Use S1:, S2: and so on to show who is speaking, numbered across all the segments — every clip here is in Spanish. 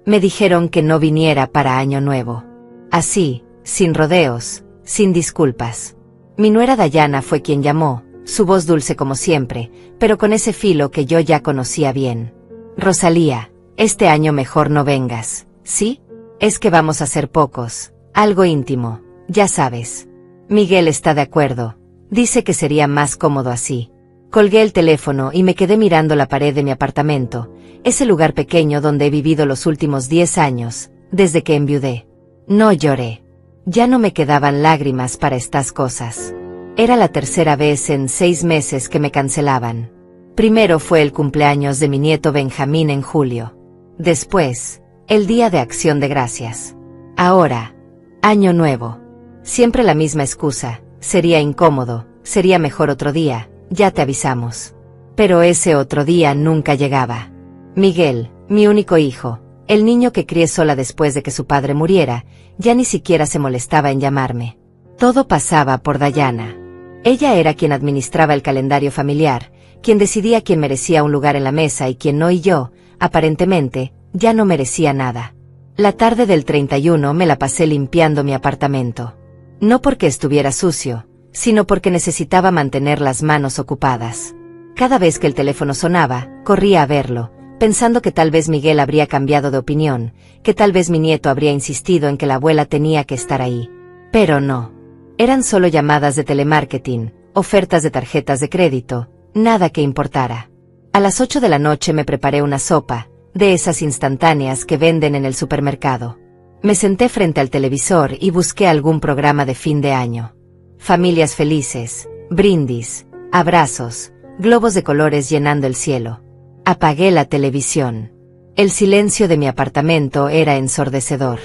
S1: Me dijeron que no viniera para Año Nuevo. Así, sin rodeos, sin disculpas. Mi nuera Dayana fue quien llamó, su voz dulce como siempre, pero con ese filo que yo ya conocía bien. Rosalía, este año mejor no vengas, ¿sí? Es que vamos a ser pocos, algo íntimo, ya sabes. Miguel está de acuerdo, dice que sería más cómodo así. Colgué el teléfono y me quedé mirando la pared de mi apartamento, ese lugar pequeño donde he vivido los últimos 10 años, desde que enviudé. No lloré. Ya no me quedaban lágrimas para estas cosas. Era la tercera vez en 6 meses que me cancelaban. Primero fue el cumpleaños de mi nieto Benjamín en julio. Después, el Día de Acción de Gracias. Ahora, Año Nuevo. Siempre la misma excusa, sería incómodo, sería mejor otro día, ya te avisamos. Pero ese otro día nunca llegaba. Miguel, mi único hijo, el niño que crié sola después de que su padre muriera, ya ni siquiera se molestaba en llamarme. Todo pasaba por Dayana. Ella era quien administraba el calendario familiar, quien decidía quién merecía un lugar en la mesa y quién no, y yo, aparentemente, ya no merecía nada. La tarde del 31 me la pasé limpiando mi apartamento. No porque estuviera sucio, sino porque necesitaba mantener las manos ocupadas. Cada vez que el teléfono sonaba, corría a verlo, pensando que tal vez Miguel habría cambiado de opinión, que tal vez mi nieto habría insistido en que la abuela tenía que estar ahí. Pero no. Eran solo llamadas de telemarketing, ofertas de tarjetas de crédito, nada que importara. A las 8 de la noche me preparé una sopa, de esas instantáneas que venden en el supermercado. Me senté frente al televisor y busqué algún programa de fin de año. Familias felices, brindis, abrazos, globos de colores llenando el cielo. Apagué la televisión. El silencio de mi apartamento era ensordecedor.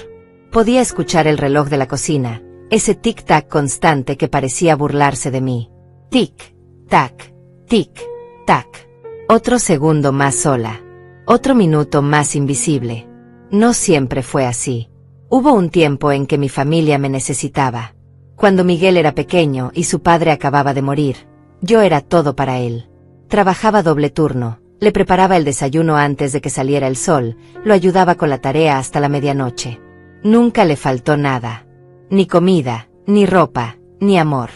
S1: Podía escuchar el reloj de la cocina, ese tic-tac constante que parecía burlarse de mí. Tic-tac, tic-tac. Otro segundo más sola. Otro minuto más invisible. No siempre fue así. Hubo un tiempo en que mi familia me necesitaba. Cuando Miguel era pequeño y su padre acababa de morir, yo era todo para él. Trabajaba doble turno, le preparaba el desayuno antes de que saliera el sol, lo ayudaba con la tarea hasta la medianoche. Nunca le faltó nada. Ni comida, ni ropa, ni amor.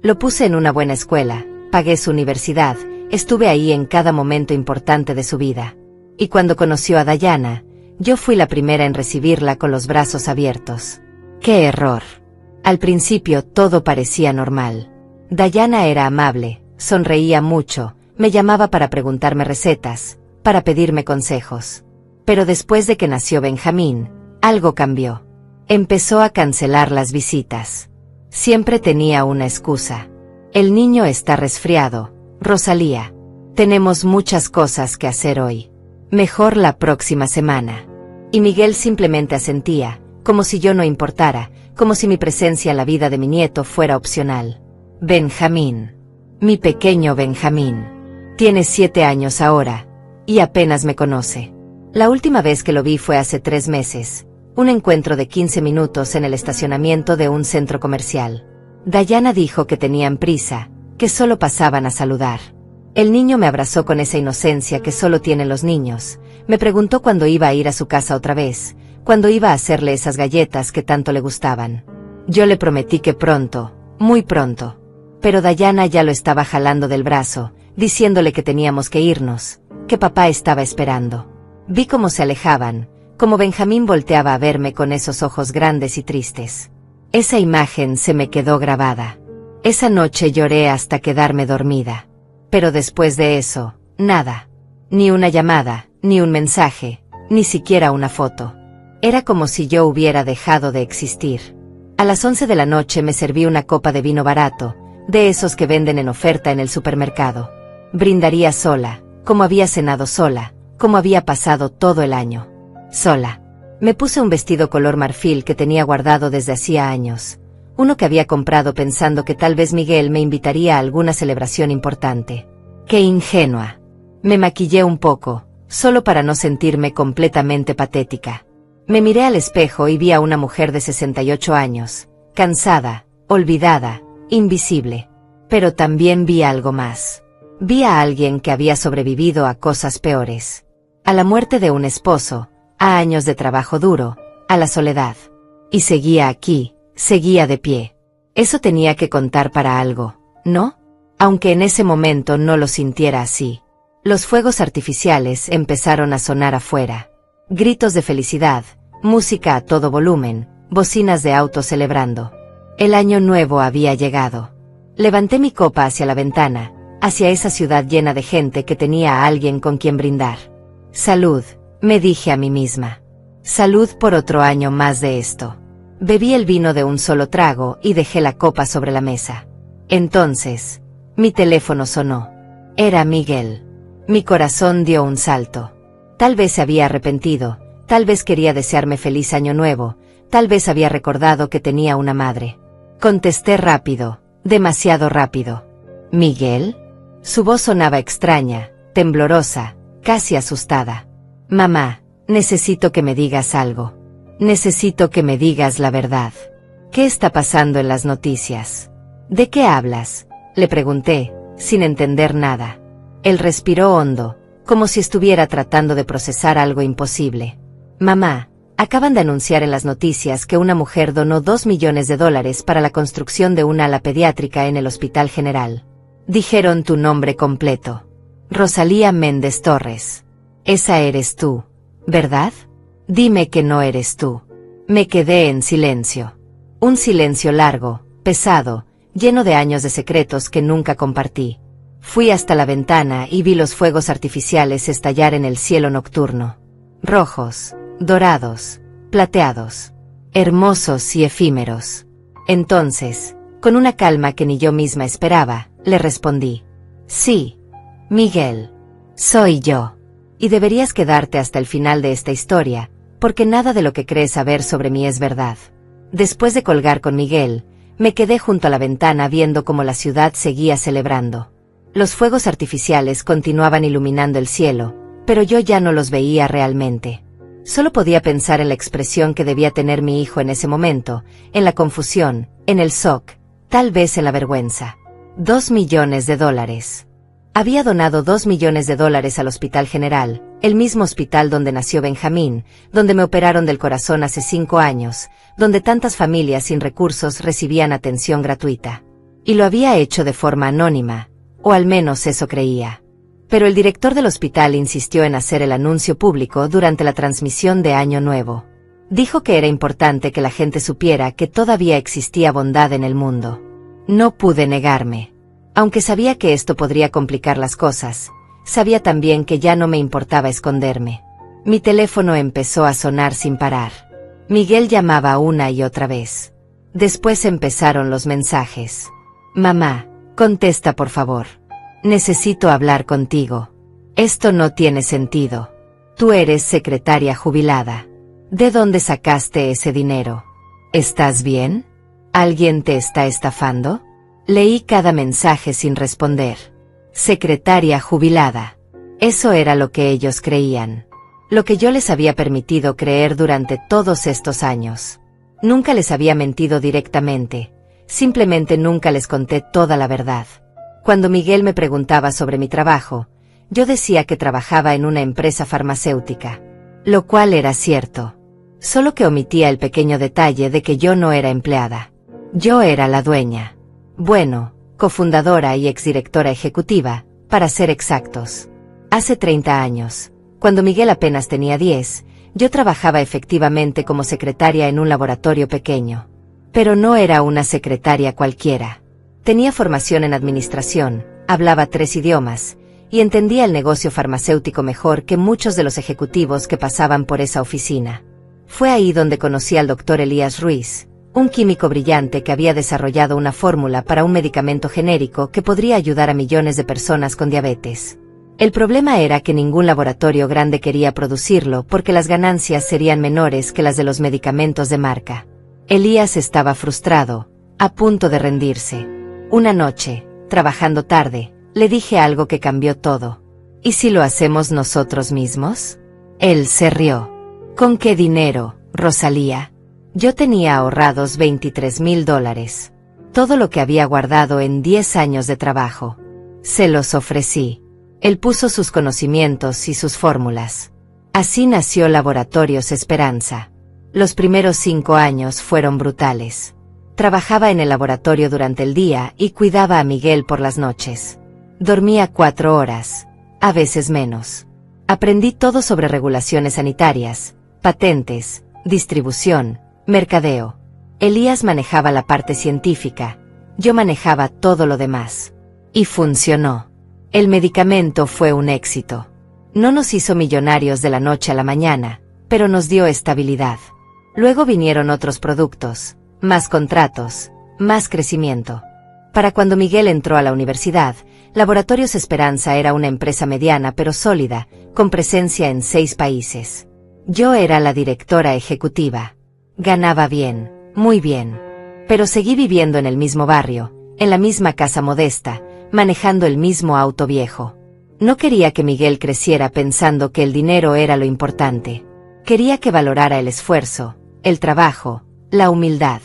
S1: Lo puse en una buena escuela, pagué su universidad, estuve ahí en cada momento importante de su vida. Y cuando conoció a Dayana, yo fui la primera en recibirla con los brazos abiertos. ¡Qué error! Al principio todo parecía normal. Dayana era amable, sonreía mucho, me llamaba para preguntarme recetas, para pedirme consejos. Pero después de que nació Benjamín, algo cambió. Empezó a cancelar las visitas. Siempre tenía una excusa. El niño está resfriado, Rosalía. Tenemos muchas cosas que hacer hoy. Mejor la próxima semana. Y Miguel simplemente asentía, como si yo no importara, como si mi presencia en la vida de mi nieto fuera opcional. Benjamín. Mi pequeño Benjamín. Tiene 7 años ahora, y apenas me conoce. La última vez que lo vi fue hace 3 meses, un encuentro de 15 minutos en el estacionamiento de un centro comercial. Dayana dijo que tenían prisa, que solo pasaban a saludar. El niño me abrazó con esa inocencia que solo tienen los niños, me preguntó cuándo iba a ir a su casa otra vez, cuándo iba a hacerle esas galletas que tanto le gustaban. Yo le prometí que pronto, muy pronto. Pero Dayana ya lo estaba jalando del brazo, diciéndole que teníamos que irnos, que papá estaba esperando. Vi cómo se alejaban, cómo Benjamín volteaba a verme con esos ojos grandes y tristes. Esa imagen se me quedó grabada. Esa noche lloré hasta quedarme dormida. Pero después de eso, nada. Ni una llamada, ni un mensaje, ni siquiera una foto. Era como si yo hubiera dejado de existir. A las 11 de la noche me serví una copa de vino barato, de esos que venden en oferta en el supermercado. Brindaría sola, como había cenado sola, como había pasado todo el año. Sola. Me puse un vestido color marfil que tenía guardado desde hacía años. Uno que había comprado pensando que tal vez Miguel me invitaría a alguna celebración importante. ¡Qué ingenua! Me maquillé un poco, solo para no sentirme completamente patética. Me miré al espejo y vi a una mujer de 68 años, cansada, olvidada, invisible. Pero también vi algo más. Vi a alguien que había sobrevivido a cosas peores. A la muerte de un esposo, a años de trabajo duro, a la soledad. Y seguía aquí, seguía de pie. Eso tenía que contar para algo, ¿no? Aunque en ese momento no lo sintiera así. Los fuegos artificiales empezaron a sonar afuera. Gritos de felicidad, música a todo volumen, bocinas de autos celebrando. El año nuevo había llegado. Levanté mi copa hacia la ventana, hacia esa ciudad llena de gente que tenía a alguien con quien brindar. Salud, me dije a mí misma. Salud por otro año más de esto. Bebí el vino de un solo trago y dejé la copa sobre la mesa. Entonces, mi teléfono sonó. Era Miguel. Mi corazón dio un salto. Tal vez se había arrepentido, tal vez quería desearme feliz año nuevo, tal vez había recordado que tenía una madre. Contesté rápido, demasiado rápido. ¿Miguel? Su voz sonaba extraña, temblorosa, casi asustada. Mamá, necesito que me digas algo. Necesito que me digas la verdad. ¿Qué está pasando en las noticias? ¿De qué hablas?, le pregunté, sin entender nada. Él respiró hondo, como si estuviera tratando de procesar algo imposible. Mamá, acaban de anunciar en las noticias que una mujer donó $2 millones para la construcción de una ala pediátrica en el Hospital General. Dijeron tu nombre completo. Rosalía Méndez Torres. Esa eres tú, ¿verdad? Dime que no eres tú. Me quedé en silencio. Un silencio largo, pesado, lleno de años de secretos que nunca compartí. Fui hasta la ventana y vi los fuegos artificiales estallar en el cielo nocturno. Rojos, dorados, plateados, hermosos y efímeros. Entonces, con una calma que ni yo misma esperaba, le respondí. Sí, Miguel. Soy yo. Y deberías quedarte hasta el final de esta historia, porque nada de lo que crees saber sobre mí es verdad. Después de colgar con Miguel, me quedé junto a la ventana viendo cómo la ciudad seguía celebrando. Los fuegos artificiales continuaban iluminando el cielo, pero yo ya no los veía realmente. Solo podía pensar en la expresión que debía tener mi hijo en ese momento, en la confusión, en el shock, tal vez en la vergüenza. $2 millones. Había donado $2 millones al Hospital General, el mismo hospital donde nació Benjamín, donde me operaron del corazón hace 5 años, donde tantas familias sin recursos recibían atención gratuita. Y lo había hecho de forma anónima, o al menos eso creía. Pero el director del hospital insistió en hacer el anuncio público durante la transmisión de Año Nuevo. Dijo que era importante que la gente supiera que todavía existía bondad en el mundo. No pude negarme. Aunque sabía que esto podría complicar las cosas, sabía también que ya no me importaba esconderme. Mi teléfono empezó a sonar sin parar. Miguel llamaba una y otra vez. Después empezaron los mensajes. Mamá, contesta por favor. Necesito hablar contigo. Esto no tiene sentido. Tú eres secretaria jubilada. ¿De dónde sacaste ese dinero? ¿Estás bien? ¿Alguien te está estafando? Leí cada mensaje sin responder. Secretaria jubilada. Eso era lo que ellos creían. Lo que yo les había permitido creer durante todos estos años. Nunca les había mentido directamente. Simplemente nunca les conté toda la verdad. Cuando Miguel me preguntaba sobre mi trabajo, yo decía que trabajaba en una empresa farmacéutica. Lo cual era cierto. Solo que omitía el pequeño detalle de que yo no era empleada. Yo era la dueña. Bueno, cofundadora y exdirectora ejecutiva, para ser exactos. Hace 30 años, cuando Miguel apenas tenía 10, yo trabajaba efectivamente como secretaria en un laboratorio pequeño. Pero no era una secretaria cualquiera. Tenía formación en administración, hablaba 3 idiomas, y entendía el negocio farmacéutico mejor que muchos de los ejecutivos que pasaban por esa oficina. Fue ahí donde conocí al doctor Elías Ruiz, un químico brillante que había desarrollado una fórmula para un medicamento genérico que podría ayudar a millones de personas con diabetes. El problema era que ningún laboratorio grande quería producirlo porque las ganancias serían menores que las de los medicamentos de marca. Elías estaba frustrado, a punto de rendirse. Una noche, trabajando tarde, le dije algo que cambió todo. ¿Y si lo hacemos nosotros mismos? Él se rió. ¿Con qué dinero, Rosalía? Yo tenía ahorrados $23,000. Todo lo que había guardado en 10 años de trabajo. Se los ofrecí. Él puso sus conocimientos y sus fórmulas. Así nació Laboratorios Esperanza. Los primeros 5 años fueron brutales. Trabajaba en el laboratorio durante el día y cuidaba a Miguel por las noches. Dormía 4 horas, a veces menos. Aprendí todo sobre regulaciones sanitarias, patentes, distribución, mercadeo. Elías manejaba la parte científica, yo manejaba todo lo demás. Y funcionó. El medicamento fue un éxito. No nos hizo millonarios de la noche a la mañana, pero nos dio estabilidad. Luego vinieron otros productos, más contratos, más crecimiento. Para cuando Miguel entró a la universidad, Laboratorios Esperanza era una empresa mediana pero sólida, con presencia en 6 países. Yo era la directora ejecutiva. Ganaba bien, muy bien. Pero seguí viviendo en el mismo barrio, en la misma casa modesta, manejando el mismo auto viejo. No quería que Miguel creciera pensando que el dinero era lo importante. Quería que valorara el esfuerzo, el trabajo, la humildad.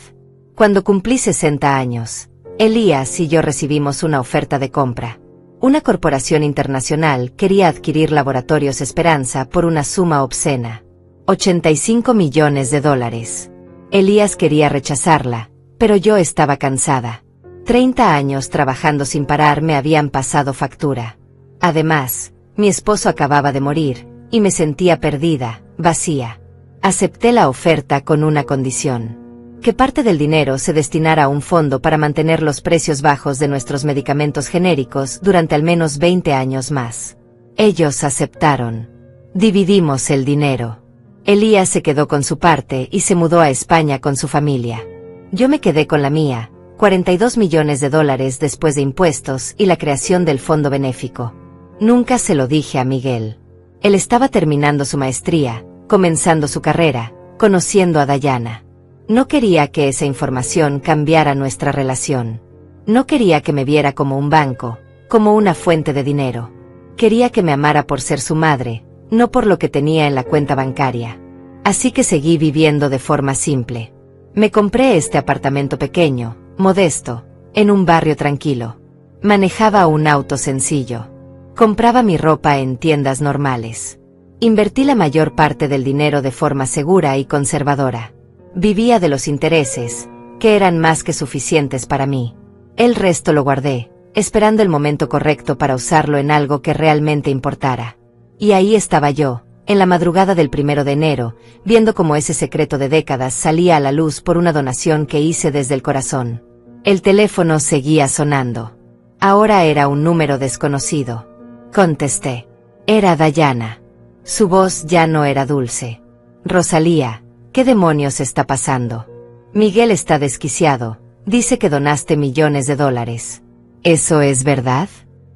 S1: Cuando cumplí 60 años, Elías y yo recibimos una oferta de compra. Una corporación internacional quería adquirir Laboratorios Esperanza por una suma obscena. $85 millones. Elías quería rechazarla, pero yo estaba cansada. 30 años trabajando sin parar me habían pasado factura. Además, mi esposo acababa de morir, y me sentía perdida, vacía. Acepté la oferta con una condición: que parte del dinero se destinara a un fondo para mantener los precios bajos de nuestros medicamentos genéricos durante al menos 20 años más. Ellos aceptaron. Dividimos el dinero. Elías se quedó con su parte y se mudó a España con su familia. Yo me quedé con la mía, $42 millones después de impuestos y la creación del fondo benéfico. Nunca se lo dije a Miguel. Él estaba terminando su maestría, comenzando su carrera, conociendo a Dayana. No quería que esa información cambiara nuestra relación. No quería que me viera como un banco, como una fuente de dinero. Quería que me amara por ser su madre, no por lo que tenía en la cuenta bancaria. Así que seguí viviendo de forma simple. Me compré este apartamento pequeño, modesto, en un barrio tranquilo. Manejaba un auto sencillo. Compraba mi ropa en tiendas normales. Invertí la mayor parte del dinero de forma segura y conservadora. Vivía de los intereses, que eran más que suficientes para mí. El resto lo guardé, esperando el momento correcto para usarlo en algo que realmente importara. Y ahí estaba yo, en la madrugada del 1 de enero, viendo cómo ese secreto de décadas salía a la luz por una donación que hice desde el corazón. El teléfono seguía sonando. Ahora era un número desconocido. Contesté. Era Dayana. Su voz ya no era dulce. Rosalía, ¿qué demonios está pasando? Miguel está desquiciado. Dice que donaste millones de dólares. ¿Eso es verdad?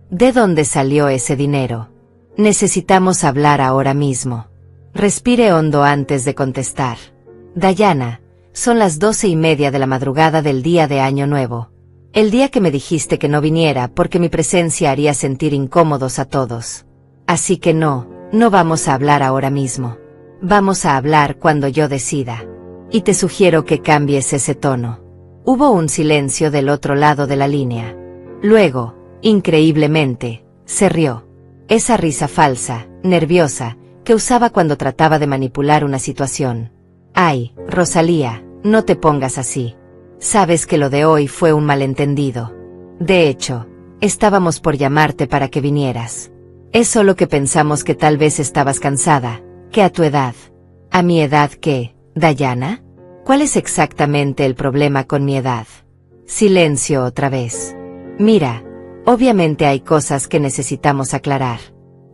S1: ¿De dónde salió ese dinero? Necesitamos hablar ahora mismo. Respire hondo antes de contestar. Dayana, son las 12:30 de la madrugada del día de Año Nuevo. El día que me dijiste que no viniera porque mi presencia haría sentir incómodos a todos. Así que no vamos a hablar ahora mismo. Vamos a hablar cuando yo decida. Y te sugiero que cambies ese tono. Hubo un silencio del otro lado de la línea. Luego, increíblemente, se rió. Esa risa falsa, nerviosa, que usaba cuando trataba de manipular una situación. Ay, Rosalía, no te pongas así. Sabes que lo de hoy fue un malentendido. De hecho, estábamos por llamarte para que vinieras. Es solo que pensamos que tal vez estabas cansada, que a tu edad. ¿A mi edad qué, Dayana? ¿Cuál es exactamente el problema con mi edad? Silencio otra vez. Mira, obviamente hay cosas que necesitamos aclarar.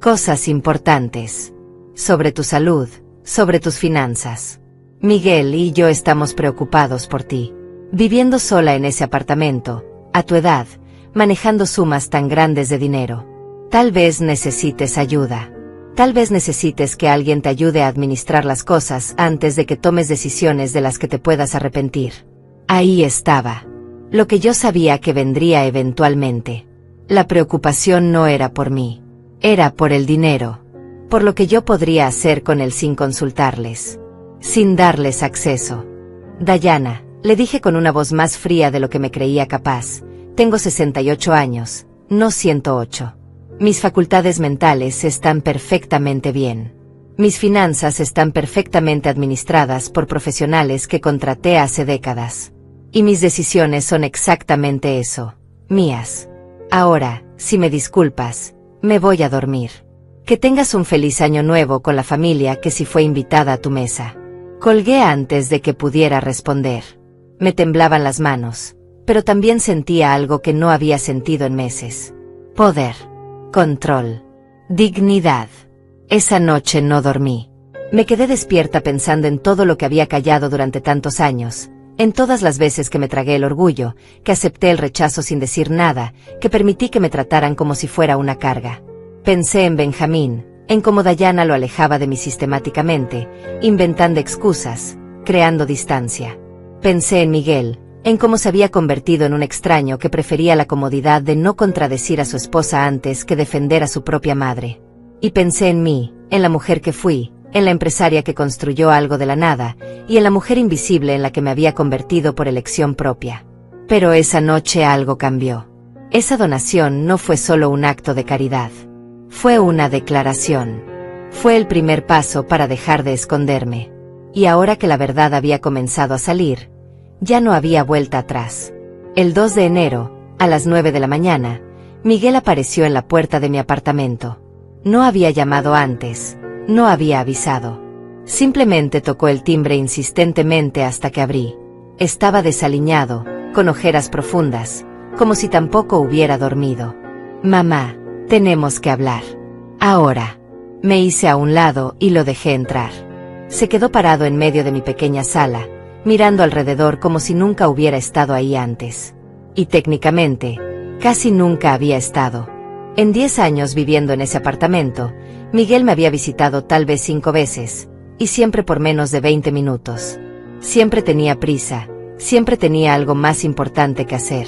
S1: Cosas importantes. Sobre tu salud, sobre tus finanzas. Miguel y yo estamos preocupados por ti. Viviendo sola en ese apartamento, a tu edad, manejando sumas tan grandes de dinero. Tal vez necesites ayuda. Tal vez necesites que alguien te ayude a administrar las cosas antes de que tomes decisiones de las que te puedas arrepentir. Ahí estaba. Lo que yo sabía que vendría eventualmente. La preocupación no era por mí. Era por el dinero. Por lo que yo podría hacer con él sin consultarles. Sin darles acceso. Dayana, le dije con una voz más fría de lo que me creía capaz. Tengo 68 años, no 108. Mis facultades mentales están perfectamente bien. Mis finanzas están perfectamente administradas por profesionales que contraté hace décadas. Y mis decisiones son exactamente eso, mías. Ahora, si me disculpas, me voy a dormir. Que tengas un feliz año nuevo con la familia que sí fue invitada a tu mesa. Colgué antes de que pudiera responder. Me temblaban las manos, pero también sentía algo que no había sentido en meses. Poder. Control. Dignidad. Esa noche no dormí. Me quedé despierta pensando en todo lo que había callado durante tantos años, en todas las veces que me tragué el orgullo, que acepté el rechazo sin decir nada, que permití que me trataran como si fuera una carga. Pensé en Benjamín, en cómo Dayana lo alejaba de mí sistemáticamente, inventando excusas, creando distancia. Pensé en Miguel, en cómo se había convertido en un extraño que prefería la comodidad de no contradecir a su esposa antes que defender a su propia madre. Y pensé en mí, en la mujer que fui, en la empresaria que construyó algo de la nada, y en la mujer invisible en la que me había convertido por elección propia. Pero esa noche algo cambió. Esa donación no fue solo un acto de caridad. Fue una declaración. Fue el primer paso para dejar de esconderme. Y ahora que la verdad había comenzado a salir, ya no había vuelta atrás. El 2 de enero, a las 9 de la mañana, Miguel apareció en la puerta de mi apartamento. No había llamado antes, no había avisado. Simplemente tocó el timbre insistentemente hasta que abrí. Estaba desaliñado, con ojeras profundas, como si tampoco hubiera dormido. Mamá, tenemos que hablar. Ahora. Me hice a un lado y lo dejé entrar. Se quedó parado en medio de mi pequeña sala, mirando alrededor como si nunca hubiera estado ahí antes. Y técnicamente, casi nunca había estado. En 10 años viviendo en ese apartamento, Miguel me había visitado tal vez 5 veces, y siempre por menos de 20 minutos. Siempre tenía prisa, siempre tenía algo más importante que hacer.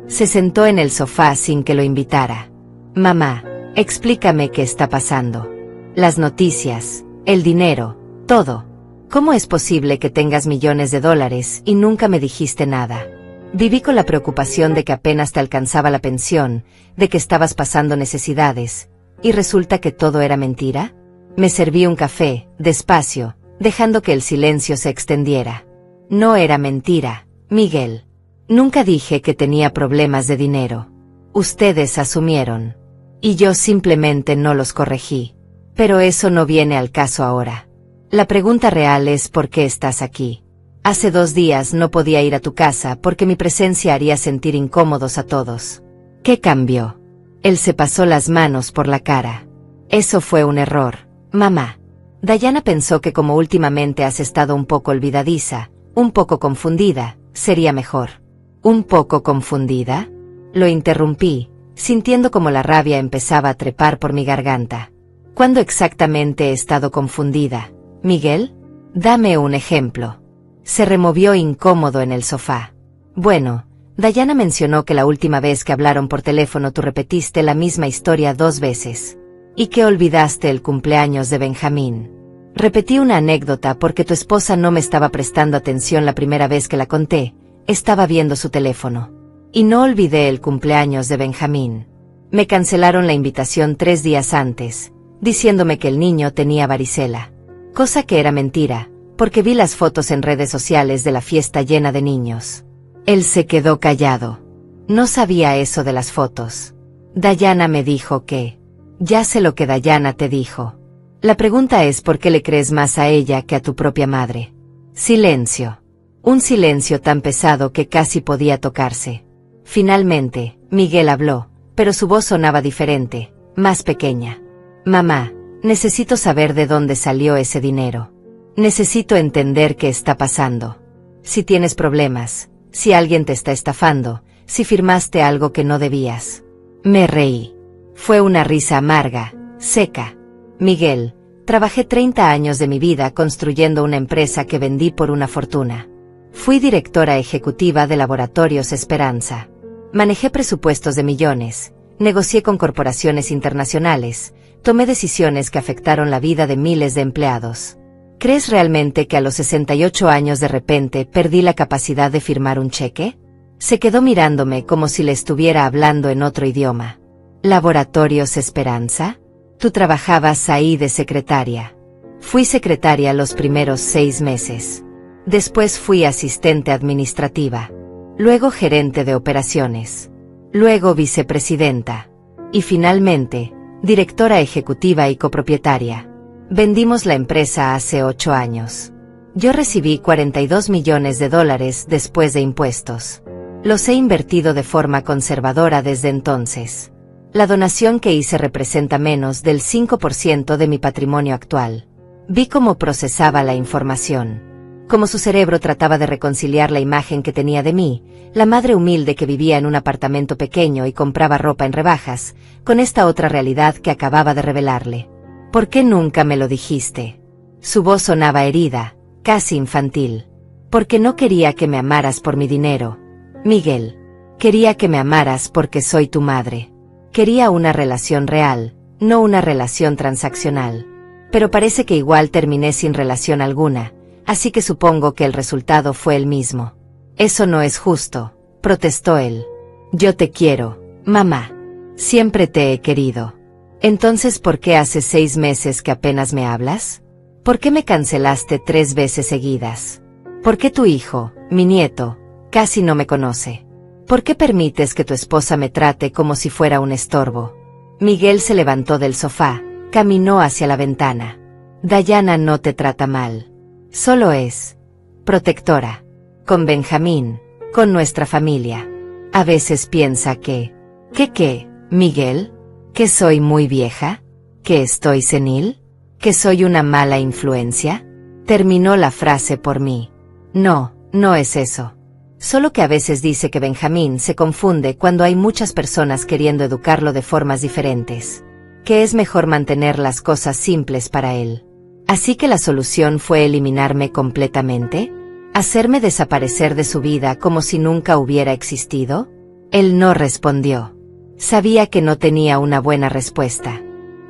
S1: Se sentó en el sofá sin que lo invitara. Mamá, explícame qué está pasando. Las noticias, el dinero, todo. ¿Cómo es posible que tengas millones de dólares y nunca me dijiste nada? Viví con la preocupación de que apenas te alcanzaba la pensión, de que estabas pasando necesidades, y resulta que todo era mentira. Me serví un café, despacio, dejando que el silencio se extendiera. No era mentira, Miguel. Nunca dije que tenía problemas de dinero. Ustedes asumieron. Y yo simplemente no los corregí. Pero eso no viene al caso ahora. La pregunta real es ¿por qué estás aquí? Hace 2 días no podía ir a tu casa porque mi presencia haría sentir incómodos a todos. ¿Qué cambió? Él se pasó las manos por la cara. Eso fue un error, mamá. Dayana pensó que como últimamente has estado un poco olvidadiza, un poco confundida, sería mejor. ¿Un poco confundida? Lo interrumpí, sintiendo como la rabia empezaba a trepar por mi garganta. ¿Cuándo exactamente he estado confundida, Miguel? Dame un ejemplo. Se removió incómodo en el sofá. Bueno, Dayana mencionó que la última vez que hablaron por teléfono tú repetiste la misma historia 2 veces. Y que olvidaste el cumpleaños de Benjamín. Repetí una anécdota porque tu esposa no me estaba prestando atención la primera vez que la conté, estaba viendo su teléfono. Y no olvidé el cumpleaños de Benjamín. Me cancelaron la invitación 3 días antes, diciéndome que el niño tenía varicela. Cosa que era mentira, porque vi las fotos en redes sociales de la fiesta llena de niños. Él se quedó callado. No sabía eso de las fotos. Dayana me dijo que... Ya sé lo que Dayana te dijo. La pregunta es ¿por qué le crees más a ella que a tu propia madre? Silencio. Un silencio tan pesado que casi podía tocarse. Finalmente, Miguel habló, pero su voz sonaba diferente, más pequeña. Mamá, necesito saber de dónde salió ese dinero. Necesito entender qué está pasando. Si tienes problemas, si alguien te está estafando, si firmaste algo que no debías. Me reí. Fue una risa amarga, seca. Miguel, trabajé 30 años de mi vida construyendo una empresa que vendí por una fortuna. Fui directora ejecutiva de Laboratorios Esperanza. Manejé presupuestos de millones, negocié con corporaciones internacionales, tomé decisiones que afectaron la vida de miles de empleados. ¿Crees realmente que a los 68 años de repente perdí la capacidad de firmar un cheque? Se quedó mirándome como si le estuviera hablando en otro idioma. ¿Laboratorios Esperanza? Tú trabajabas ahí de secretaria. Fui secretaria los primeros 6 meses. Después fui asistente administrativa. Luego gerente de operaciones. Luego vicepresidenta. Y finalmente, directora ejecutiva y copropietaria. Vendimos la empresa hace 8 años. Yo recibí $42 millones después de impuestos. Los he invertido de forma conservadora desde entonces. La donación que hice representa menos del 5% de mi patrimonio actual. Vi cómo procesaba la información. Cómo su cerebro trataba de reconciliar la imagen que tenía de mí, la madre humilde que vivía en un apartamento pequeño y compraba ropa en rebajas, con esta otra realidad que acababa de revelarle. ¿Por qué nunca me lo dijiste? Su voz sonaba herida, casi infantil. Porque no quería que me amaras por mi dinero, Miguel. Quería que me amaras porque soy tu madre. Quería una relación real, no una relación transaccional. Pero parece que igual terminé sin relación alguna, así que supongo que el resultado fue el mismo. Eso no es justo, protestó él. Yo te quiero, mamá. Siempre te he querido. Entonces, ¿por qué hace 6 meses que apenas me hablas? ¿Por qué me cancelaste 3 veces seguidas? ¿Por qué tu hijo, mi nieto, casi no me conoce? ¿Por qué permites que tu esposa me trate como si fuera un estorbo? Miguel se levantó del sofá, caminó hacia la ventana. Dayana no te trata mal. Solo es protectora. Con Benjamín, con nuestra familia. A veces piensa que... ¿Qué, Miguel? ¿Que soy muy vieja? ¿Que estoy senil? ¿Que soy una mala influencia? Terminó la frase por mí. No, no es eso. Solo que a veces dice que Benjamín se confunde cuando hay muchas personas queriendo educarlo de formas diferentes. Que es mejor mantener las cosas simples para él. Así que la solución fue eliminarme completamente, hacerme desaparecer de su vida como si nunca hubiera existido. Él no respondió. Sabía que no tenía una buena respuesta.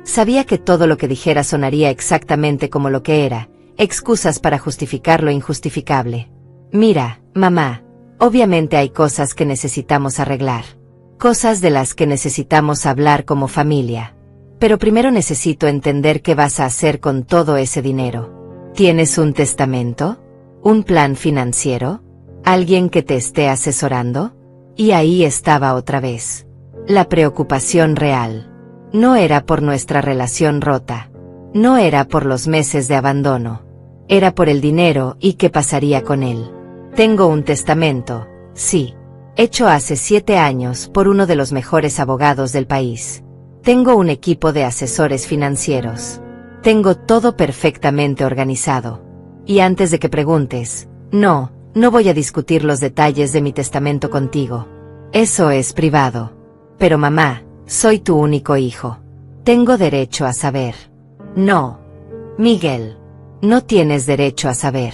S1: Sabía que todo lo que dijera sonaría exactamente como lo que era, excusas para justificar lo injustificable. Mira, mamá, obviamente hay cosas que necesitamos arreglar. Cosas de las que necesitamos hablar como familia. Pero primero necesito entender qué vas a hacer con todo ese dinero. ¿Tienes un testamento? ¿Un plan financiero? ¿Alguien que te esté asesorando? Y ahí estaba otra vez. La preocupación real. No era por nuestra relación rota. No era por los meses de abandono. Era por el dinero y qué pasaría con él. Tengo un testamento, sí. Hecho hace 7 años por uno de los mejores abogados del país. Tengo un equipo de asesores financieros. Tengo todo perfectamente organizado. Y antes de que preguntes, no voy a discutir los detalles de mi testamento contigo. Eso es privado. Pero mamá, soy tu único hijo. Tengo derecho a saber. No. Miguel. No tienes derecho a saber.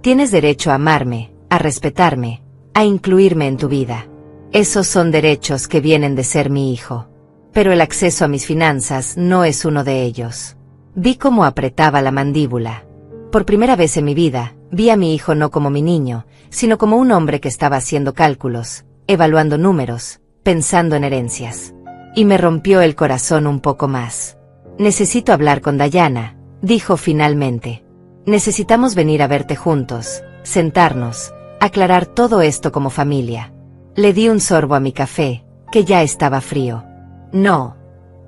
S1: Tienes derecho a amarme, a respetarme, a incluirme en tu vida. Esos son derechos que vienen de ser mi hijo. Pero el acceso a mis finanzas no es uno de ellos. Vi cómo apretaba la mandíbula. Por primera vez en mi vida, vi a mi hijo no como mi niño, sino como un hombre que estaba haciendo cálculos, evaluando números, pensando en herencias. Y me rompió el corazón un poco más. Necesito hablar con Dayana, dijo finalmente. Necesitamos venir a verte juntos, sentarnos, aclarar todo esto como familia. Le di un sorbo a mi café, que ya estaba frío. No.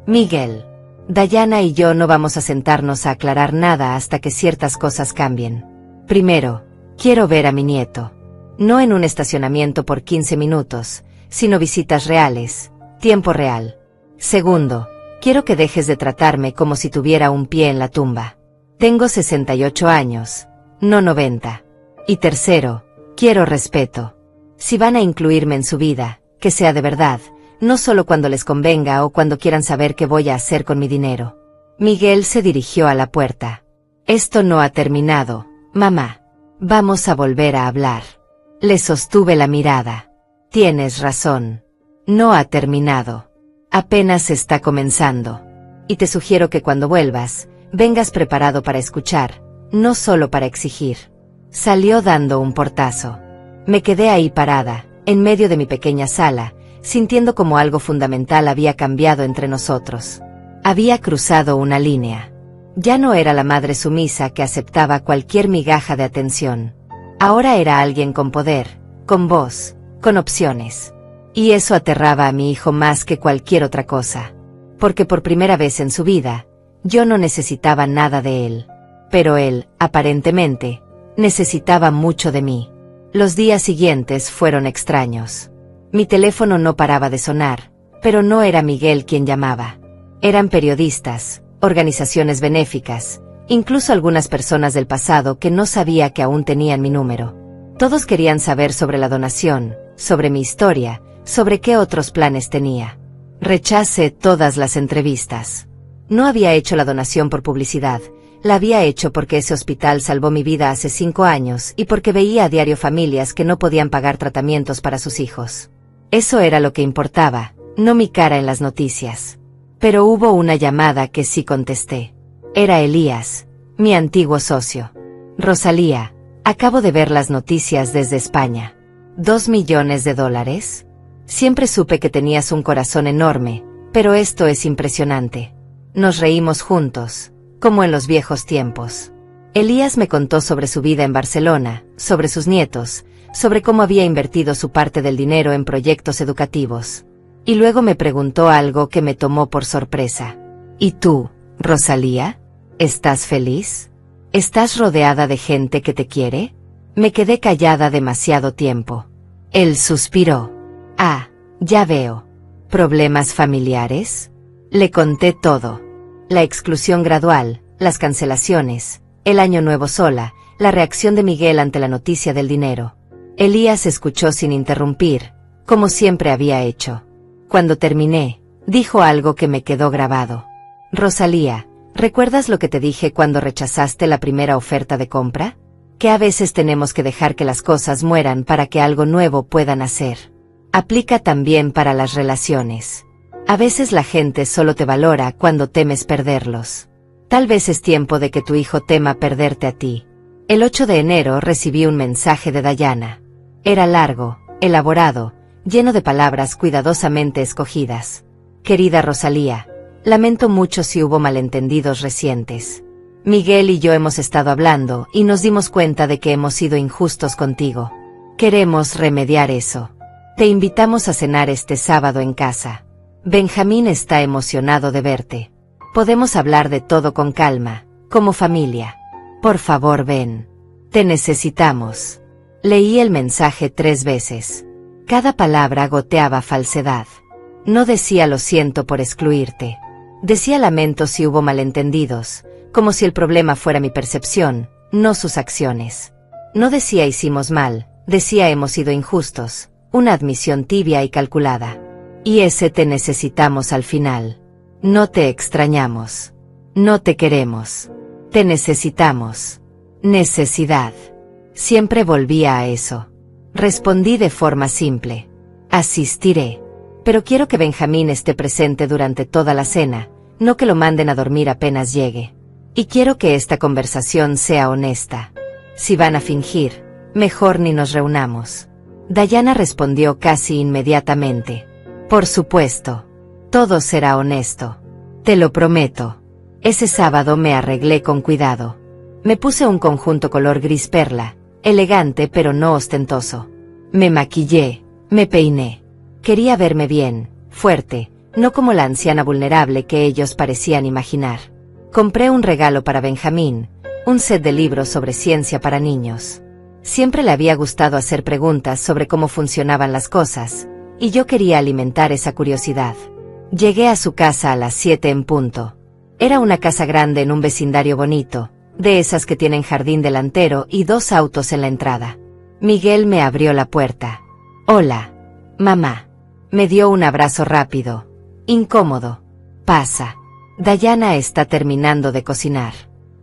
S1: Miguel. Dayana y yo no vamos a sentarnos a aclarar nada hasta que ciertas cosas cambien. Primero, quiero ver a mi nieto. No en un estacionamiento por 15 minutos, sino visitas reales, tiempo real. Segundo, quiero que dejes de tratarme como si tuviera un pie en la tumba. Tengo 68 años, no 90. Y tercero, quiero respeto. Si van a incluirme en su vida, que sea de verdad, no solo cuando les convenga o cuando quieran saber qué voy a hacer con mi dinero. Miguel se dirigió a la puerta. Esto no ha terminado, mamá. Vamos a volver a hablar. Le sostuve la mirada. Tienes razón. No ha terminado. Apenas está comenzando. Y te sugiero que cuando vuelvas, vengas preparado para escuchar, no solo para exigir. Salió dando un portazo. Me quedé ahí parada, en medio de mi pequeña sala, sintiendo como algo fundamental había cambiado entre nosotros. Había cruzado una línea. Ya no era la madre sumisa que aceptaba cualquier migaja de atención. Ahora era alguien con poder, con voz, con opciones. Y eso aterraba a mi hijo más que cualquier otra cosa. Porque por primera vez en su vida, yo no necesitaba nada de él. Pero él, aparentemente, necesitaba mucho de mí. Los días siguientes fueron extraños. Mi teléfono no paraba de sonar, pero no era Miguel quien llamaba. Eran periodistas, organizaciones benéficas, incluso algunas personas del pasado que no sabía que aún tenían mi número. Todos querían saber sobre la donación, sobre mi historia, sobre qué otros planes tenía. Rechacé todas las entrevistas. No había hecho la donación por publicidad, la había hecho porque ese hospital salvó mi vida hace 5 años y porque veía a diario familias que no podían pagar tratamientos para sus hijos. Eso era lo que importaba, no mi cara en las noticias. Pero hubo una llamada que sí contesté. Era Elías, mi antiguo socio. Rosalía, acabo de ver las noticias desde España. ¿2 millones de dólares? Siempre supe que tenías un corazón enorme, pero esto es impresionante. Nos reímos juntos, como en los viejos tiempos. Elías me contó sobre su vida en Barcelona, sobre sus nietos, sobre cómo había invertido su parte del dinero en proyectos educativos. Y luego me preguntó algo que me tomó por sorpresa. ¿Y tú, Rosalía? ¿Estás feliz? ¿Estás rodeada de gente que te quiere? Me quedé callada demasiado tiempo. Él suspiró. Ah, ya veo. ¿Problemas familiares? Le conté todo. La exclusión gradual, las cancelaciones, el año nuevo sola, la reacción de Miguel ante la noticia del dinero. Elías escuchó sin interrumpir, como siempre había hecho. Cuando terminé, dijo algo que me quedó grabado. Rosalía, ¿recuerdas lo que te dije cuando rechazaste la primera oferta de compra? Que a veces tenemos que dejar que las cosas mueran para que algo nuevo pueda nacer. Aplica también para las relaciones. A veces la gente solo te valora cuando temes perderlos. Tal vez es tiempo de que tu hijo tema perderte a ti. El 8 de enero recibí un mensaje de Dayana. Era largo, elaborado, lleno de palabras cuidadosamente escogidas. Querida Rosalía, lamento mucho si hubo malentendidos recientes. Miguel y yo hemos estado hablando y nos dimos cuenta de que hemos sido injustos contigo. Queremos remediar eso. Te invitamos a cenar este sábado en casa. Benjamín está emocionado de verte. Podemos hablar de todo con calma, como familia. Por favor, ven. Te necesitamos. Leí el mensaje 3 veces. Cada palabra goteaba falsedad. No decía lo siento por excluirte. Decía lamento si hubo malentendidos, como si el problema fuera mi percepción, no sus acciones. No decía hicimos mal, decía hemos sido injustos, una admisión tibia y calculada. Y ese te necesitamos al final. No te extrañamos. No te queremos. Te necesitamos. Necesidad. Siempre volvía a eso. Respondí de forma simple. Asistiré. Pero quiero que Benjamín esté presente durante toda la cena, no que lo manden a dormir apenas llegue. Y quiero que esta conversación sea honesta. Si van a fingir, mejor ni nos reunamos. Dayana respondió casi inmediatamente. Por supuesto. Todo será honesto. Te lo prometo. Ese sábado me arreglé con cuidado. Me puse un conjunto color gris perla, elegante pero no ostentoso. Me maquillé, me peiné. Quería verme bien, fuerte, no como la anciana vulnerable que ellos parecían imaginar. Compré un regalo para Benjamín, un set de libros sobre ciencia para niños. Siempre le había gustado hacer preguntas sobre cómo funcionaban las cosas, y yo quería alimentar esa curiosidad. Llegué a su casa a las 7 en punto. Era una casa grande en un vecindario bonito, de esas que tienen jardín delantero y 2 autos en la entrada. Miguel me abrió la puerta. Hola, mamá. Me dio un abrazo rápido, incómodo. Pasa. Dayana está terminando de cocinar.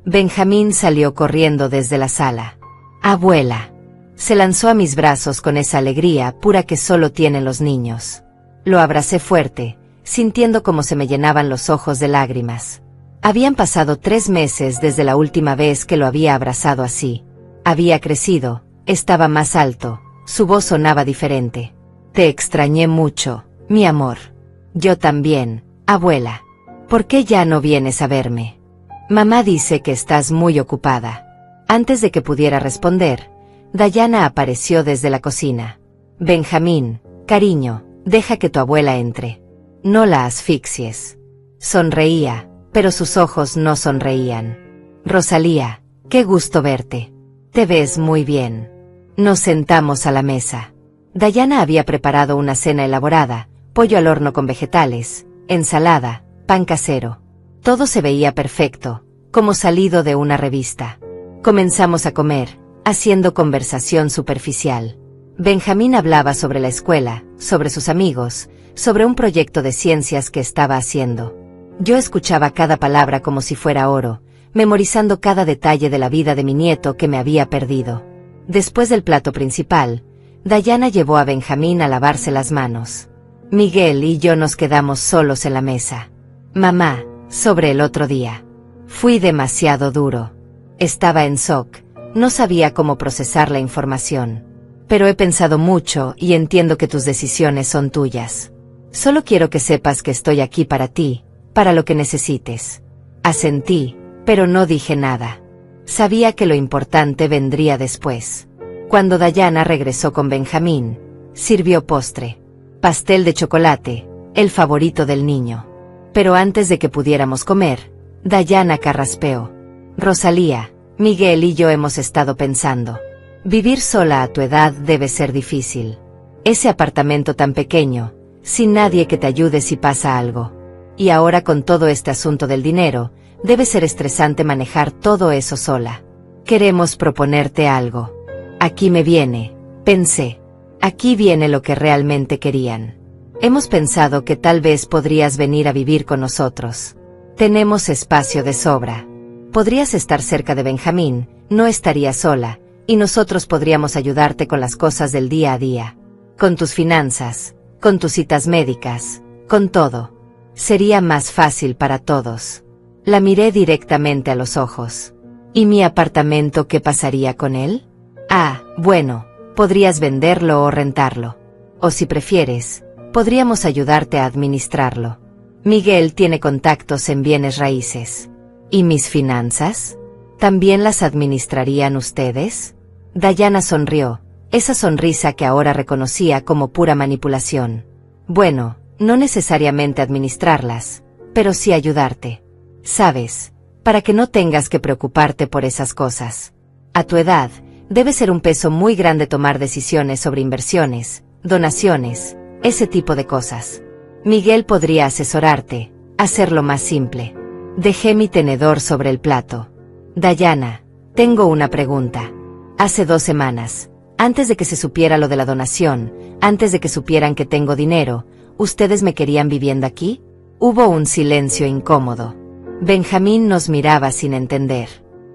S1: Benjamín salió corriendo desde la sala. Abuela. Se lanzó a mis brazos con esa alegría pura que solo tienen los niños. Lo abracé fuerte, sintiendo cómo se me llenaban los ojos de lágrimas. Habían pasado 3 meses desde la última vez que lo había abrazado así. Había crecido, estaba más alto, su voz sonaba diferente. Te extrañé mucho, mi amor. Yo también, abuela. ¿Por qué ya no vienes a verme? Mamá dice que estás muy ocupada. Antes de que pudiera responder, Dayana apareció desde la cocina. Benjamín, cariño, deja que tu abuela entre. No la asfixies. Sonreía, pero sus ojos no sonreían. Rosalía, qué gusto verte. Te ves muy bien. Nos sentamos a la mesa. Dayana había preparado una cena elaborada, pollo al horno con vegetales, ensalada, pan casero. Todo se veía perfecto, como salido de una revista. Comenzamos a comer, haciendo conversación superficial. Benjamín hablaba sobre la escuela, sobre sus amigos, sobre un proyecto de ciencias que estaba haciendo. Yo escuchaba cada palabra como si fuera oro, memorizando cada detalle de la vida de mi nieto que me había perdido. Después del plato principal, Dayana llevó a Benjamín a lavarse las manos. Miguel y yo nos quedamos solos en la mesa. Mamá, sobre el otro día. Fui demasiado duro. Estaba en shock, no sabía cómo procesar la información. Pero he pensado mucho y entiendo que tus decisiones son tuyas. Solo quiero que sepas que estoy aquí para ti, para lo que necesites. Asentí, pero no dije nada. Sabía que lo importante vendría después. Cuando Dayana regresó con Benjamín, sirvió postre. Pastel de chocolate, el favorito del niño. Pero antes de que pudiéramos comer, Dayana carraspeó. Rosalía, Miguel y yo hemos estado pensando. Vivir sola a tu edad debe ser difícil. Ese apartamento tan pequeño, sin nadie que te ayude si pasa algo. Y ahora con todo este asunto del dinero, debe ser estresante manejar todo eso sola. Queremos proponerte algo. Aquí me viene, pensé. Aquí viene lo que realmente querían. Hemos pensado que tal vez podrías venir a vivir con nosotros. Tenemos espacio de sobra. Podrías estar cerca de Benjamín, no estarías sola, y nosotros podríamos ayudarte con las cosas del día a día. Con tus finanzas, con tus citas médicas, con todo. Sería más fácil para todos. La miré directamente a los ojos. ¿Y mi apartamento qué pasaría con él? Ah, bueno, podrías venderlo o rentarlo. O si prefieres, podríamos ayudarte a administrarlo. Miguel tiene contactos en bienes raíces. ¿Y mis finanzas? ¿También las administrarían ustedes? Dayana sonrió, esa sonrisa que ahora reconocía como pura manipulación. Bueno, no necesariamente administrarlas, pero sí ayudarte. Sabes, para que no tengas que preocuparte por esas cosas. A tu edad, debe ser un peso muy grande tomar decisiones sobre inversiones, donaciones, ese tipo de cosas. Miguel podría asesorarte, hacerlo más simple. Dejé mi tenedor sobre el plato. Dayana, tengo una pregunta. Hace 2 semanas, antes de que se supiera lo de la donación, antes de que supieran que tengo dinero, ¿ustedes me querían viviendo aquí? Hubo un silencio incómodo. Benjamín nos miraba sin entender.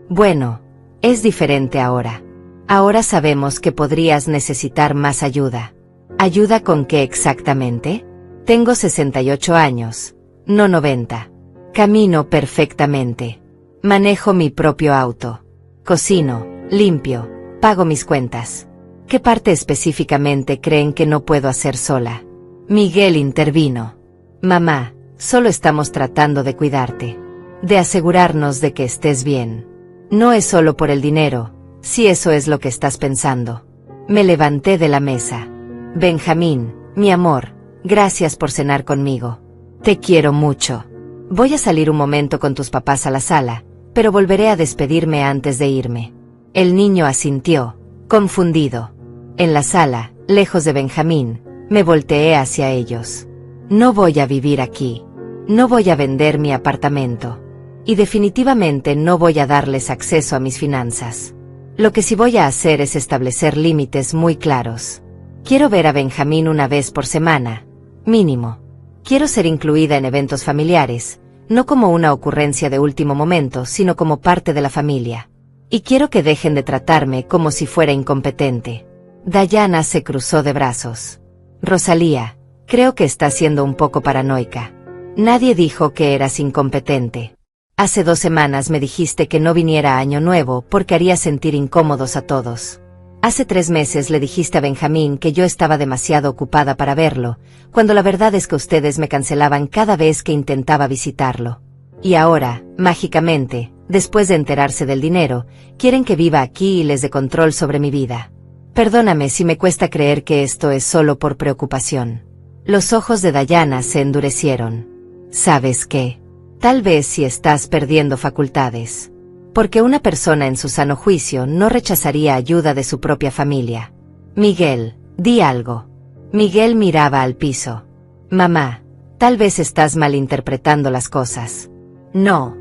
S1: Bueno, es diferente ahora. Ahora sabemos que podrías necesitar más ayuda. ¿Ayuda con qué exactamente? Tengo 68 años, no 90. Camino perfectamente. Manejo mi propio auto. Cocino, limpio, pago mis cuentas. ¿Qué parte específicamente creen que no puedo hacer sola? Miguel intervino. Mamá, solo estamos tratando de cuidarte. De asegurarnos de que estés bien. No es solo por el dinero, si eso es lo que estás pensando. Me levanté de la mesa. Benjamín, mi amor, gracias por cenar conmigo. Te quiero mucho. Voy a salir un momento con tus papás a la sala, pero volveré a despedirme antes de irme. El niño asintió, confundido. En la sala, lejos de Benjamín, me volteé hacia ellos. No voy a vivir aquí. No voy a vender mi apartamento. Y definitivamente no voy a darles acceso a mis finanzas. Lo que sí voy a hacer es establecer límites muy claros. Quiero ver a Benjamín una vez por semana, mínimo. Quiero ser incluida en eventos familiares, no como una ocurrencia de último momento, sino como parte de la familia. Y quiero que dejen de tratarme como si fuera incompetente. Dayana se cruzó de brazos. Rosalía, creo que estás siendo un poco paranoica. Nadie dijo que eras incompetente. Hace 2 semanas me dijiste que no viniera a Año Nuevo porque haría sentir incómodos a todos. Hace 3 meses le dijiste a Benjamín que yo estaba demasiado ocupada para verlo, cuando la verdad es que ustedes me cancelaban cada vez que intentaba visitarlo. Y ahora, mágicamente, Después de enterarse del dinero, quieren que viva aquí y les dé control sobre mi vida. Perdóname si me cuesta creer que esto es solo por preocupación. Los ojos de Diana se endurecieron. ¿Sabes qué? Tal vez si estás perdiendo facultades. Porque una persona en su sano juicio no rechazaría ayuda de su propia familia. Miguel, di algo. Miguel miraba al piso. Mamá, tal vez estás malinterpretando las cosas. No.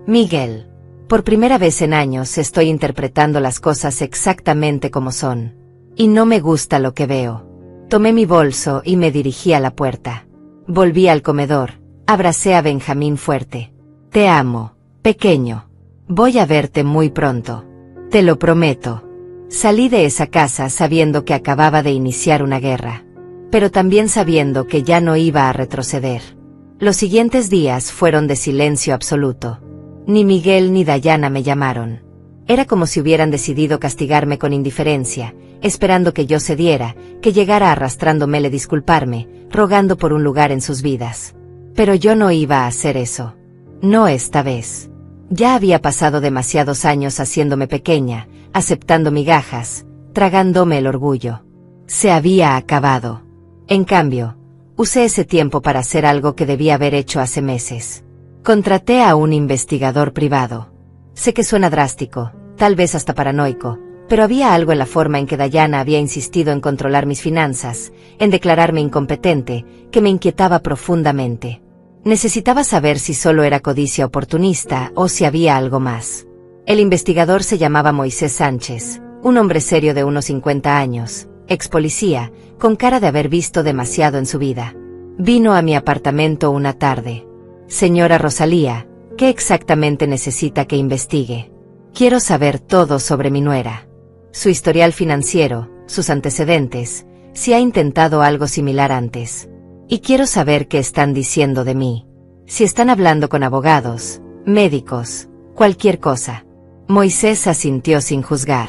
S1: Miguel. Por primera vez en años estoy interpretando las cosas exactamente como son. Y no me gusta lo que veo. Tomé mi bolso y me dirigí a la puerta. Volví al comedor, abracé a Benjamín fuerte. Te amo, pequeño. Voy a verte muy pronto. Te lo prometo. Salí de esa casa sabiendo que acababa de iniciar una guerra. Pero también sabiendo que ya no iba a retroceder. Los siguientes días fueron de silencio absoluto. Ni Miguel ni Diana me llamaron. Era como si hubieran decidido castigarme con indiferencia, esperando que yo cediera, que llegara arrastrándomele disculparme, rogando por un lugar en sus vidas. Pero yo no iba a hacer eso. No esta vez. Ya había pasado demasiados años haciéndome pequeña, aceptando migajas, tragándome el orgullo. Se había acabado. En cambio, usé ese tiempo para hacer algo que debía haber hecho hace meses. Contraté a un investigador privado. Sé que suena drástico, tal vez hasta paranoico, pero había algo en la forma en que Diana había insistido en controlar mis finanzas, en declararme incompetente, que me inquietaba profundamente. Necesitaba saber si solo era codicia oportunista o si había algo más. El investigador se llamaba Moisés Sánchez, un hombre serio de unos 50 años, ex policía, con cara de haber visto demasiado en su vida. Vino a mi apartamento una tarde. Señora Rosalía, ¿qué exactamente necesita que investigue? Quiero saber todo sobre mi nuera. Su historial financiero, sus antecedentes, si ha intentado algo similar antes. Y quiero saber qué están diciendo de mí. Si están hablando con abogados, médicos, cualquier cosa. Moisés asintió sin juzgar.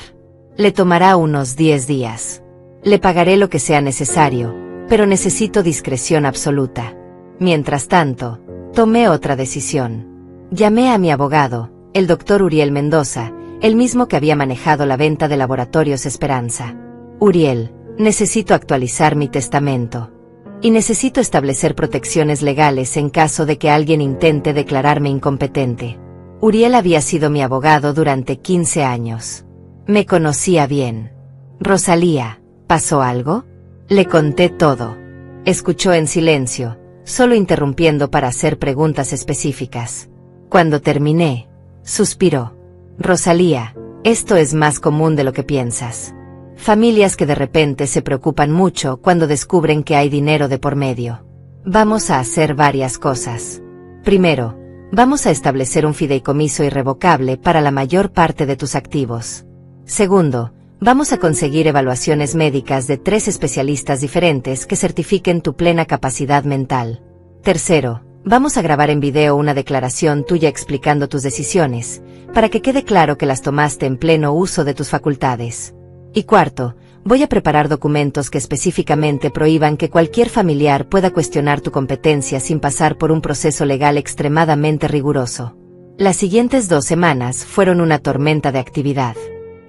S1: Le tomará unos 10 días. Le pagaré lo que sea necesario, pero necesito discreción absoluta. Mientras tanto, tomé otra decisión. Llamé a mi abogado, el doctor Uriel Mendoza, el mismo que había manejado la venta de Laboratorios Esperanza. Uriel, necesito actualizar mi testamento. Y necesito establecer protecciones legales en caso de que alguien intente declararme incompetente. Uriel había sido mi abogado durante 15 años. Me conocía bien. Rosalía, ¿pasó algo? Le conté todo. Escuchó en silencio, solo interrumpiendo para hacer preguntas específicas. Cuando terminé, suspiró. Rosalía, esto es más común de lo que piensas. Familias que de repente se preocupan mucho cuando descubren que hay dinero de por medio. Vamos a hacer varias cosas. Primero, vamos a establecer un fideicomiso irrevocable para la mayor parte de tus activos. Segundo, vamos a conseguir evaluaciones médicas de 3 especialistas diferentes que certifiquen tu plena capacidad mental. Tercero, vamos a grabar en video una declaración tuya explicando tus decisiones, para que quede claro que las tomaste en pleno uso de tus facultades. Y cuarto, voy a preparar documentos que específicamente prohíban que cualquier familiar pueda cuestionar tu competencia sin pasar por un proceso legal extremadamente riguroso. Las siguientes 2 semanas fueron una tormenta de actividad.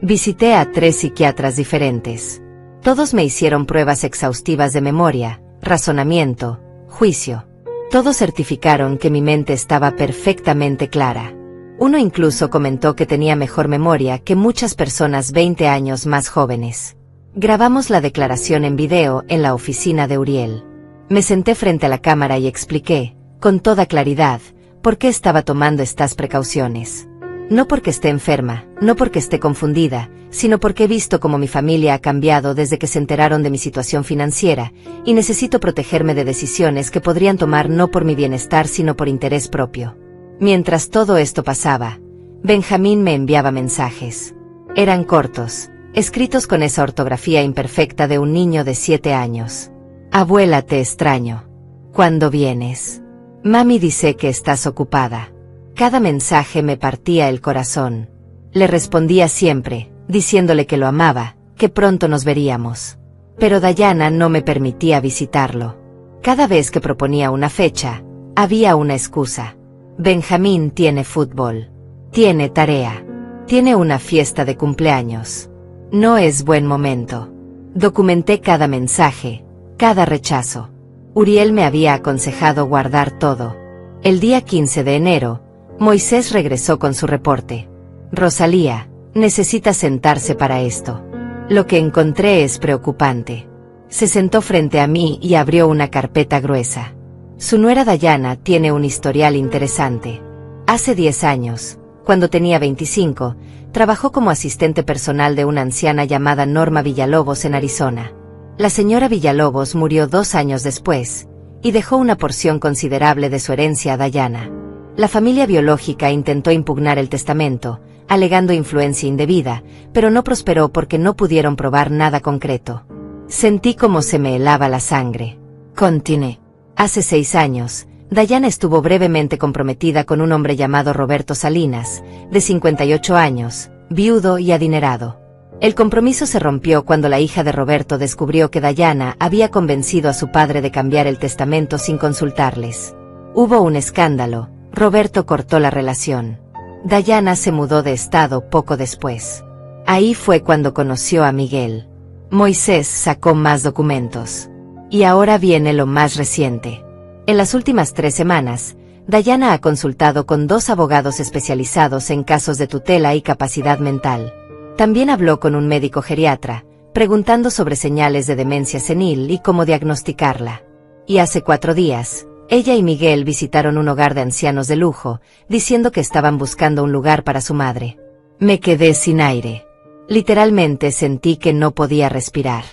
S1: Visité a 3 psiquiatras diferentes. Todos me hicieron pruebas exhaustivas de memoria, razonamiento, juicio. Todos certificaron que mi mente estaba perfectamente clara. Uno incluso comentó que tenía mejor memoria que muchas personas 20 años más jóvenes. Grabamos la declaración en video en la oficina de Uriel. Me senté frente a la cámara y expliqué, con toda claridad, por qué estaba tomando estas precauciones. No porque esté enferma, no porque esté confundida, sino porque he visto cómo mi familia ha cambiado desde que se enteraron de mi situación financiera, y necesito protegerme de decisiones que podrían tomar no por mi bienestar sino por interés propio. Mientras todo esto pasaba, Benjamín me enviaba mensajes. Eran cortos, escritos con esa ortografía imperfecta de un niño de 7 años. Abuela, te extraño. ¿Cuándo vienes? Mami dice que estás ocupada. Cada mensaje me partía el corazón. Le respondía siempre, diciéndole que lo amaba, que pronto nos veríamos. Pero Diana no me permitía visitarlo. Cada vez que proponía una fecha, había una excusa. Benjamín tiene fútbol. Tiene tarea. Tiene una fiesta de cumpleaños. No es buen momento. Documenté cada mensaje, cada rechazo. Uriel me había aconsejado guardar todo. El día 15 de enero, Moisés regresó con su reporte. Rosalía, necesita sentarse para esto. Lo que encontré es preocupante. Se sentó frente a mí y abrió una carpeta gruesa. Su nuera Dayana tiene un historial interesante. Hace 10 años, cuando tenía 25, trabajó como asistente personal de una anciana llamada Norma Villalobos en Arizona. La señora Villalobos murió 2 años después, y dejó una porción considerable de su herencia a Dayana. La familia biológica intentó impugnar el testamento, alegando influencia indebida, pero no prosperó porque no pudieron probar nada concreto. Sentí como se me helaba la sangre. Continué. Hace 6 años, Dayana estuvo brevemente comprometida con un hombre llamado Roberto Salinas, de 58 años, viudo y adinerado. El compromiso se rompió cuando la hija de Roberto descubrió que Dayana había convencido a su padre de cambiar el testamento sin consultarles. Hubo un escándalo. Roberto cortó la relación. Dayana se mudó de estado poco después. Ahí fue cuando conoció a Miguel. Moisés sacó más documentos. Y ahora viene lo más reciente. En las últimas 3 semanas, Dayana ha consultado con 2 abogados especializados en casos de tutela y capacidad mental. También habló con un médico geriatra, preguntando sobre señales de demencia senil y cómo diagnosticarla. Y hace 4 días, ella y Miguel visitaron un hogar de ancianos de lujo, diciendo que estaban buscando un lugar para su madre. Me quedé sin aire. Literalmente sentí que no podía respirar.